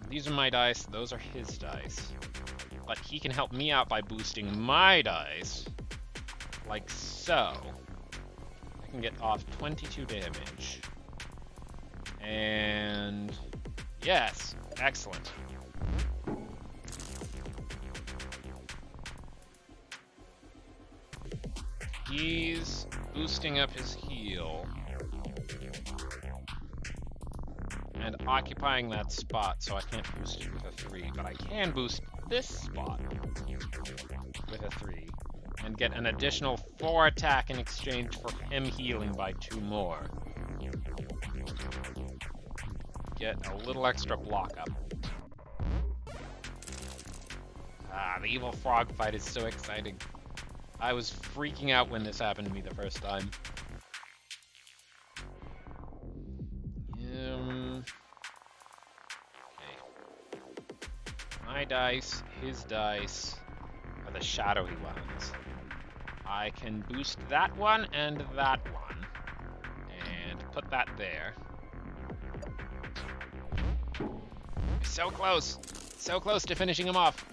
These are my dice, those are his dice. But he can help me out by boosting my dice, like so. I can get off 22 damage. And yes, excellent. He's boosting up his heal and occupying that spot, so I can't boost it with a 3, but I can boost this spot with a 3 and get an additional 4 attack in exchange for him healing by 2 more. Get a little extra block up. Ah, the evil frog fight is so exciting. I was freaking out when this happened to me the first time. Okay. My dice, his dice, are the shadowy ones. I can boost that one and that one, and put that there. So close! So close to finishing him off!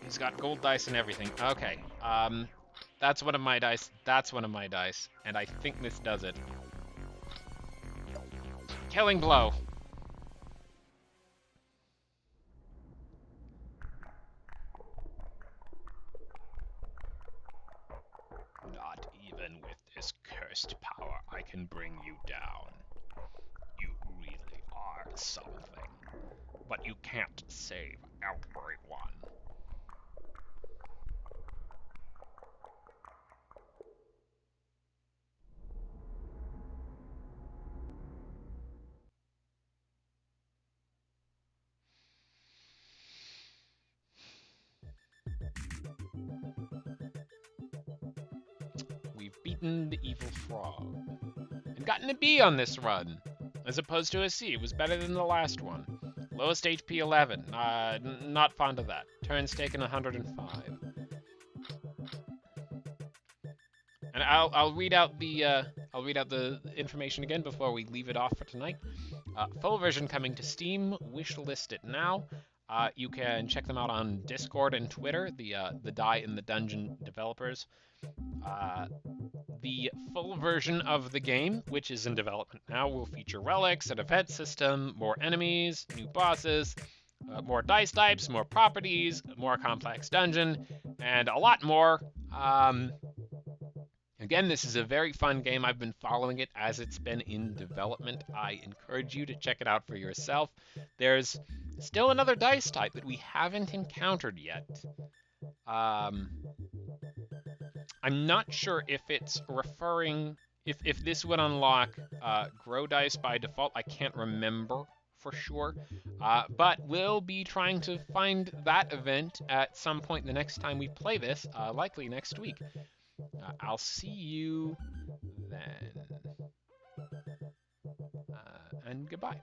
He's got gold dice and everything. Okay, that's one of my dice, that's one of my dice, and I think this does it. Killing blow! Not even with this cursed power I can bring you down. You really are something. But you can't save everyone. We've beaten the evil frog. And gotten a B on this run, as opposed to a C. It was better than the last one. Lowest HP 11. Not fond of that. Turns taken 105. And I'll read out the information again before we leave it off for tonight. Full version coming to Steam. Wish list it now. You can check them out on Discord and Twitter. The Die in the Dungeon developers. The full version of the game, which is in development now, will feature relics, an event system, more enemies, new bosses, more dice types, more properties, more complex dungeon, and a lot more. Again, this is a very fun game. I've been following it as it's been in development. I encourage you to check it out for yourself. There's still another dice type that we haven't encountered yet. I'm not sure if it's referring, if this would unlock grow dice by default. I can't remember for sure, but we'll be trying to find that event at some point the next time we play this, likely next week. I'll see you then, and goodbye.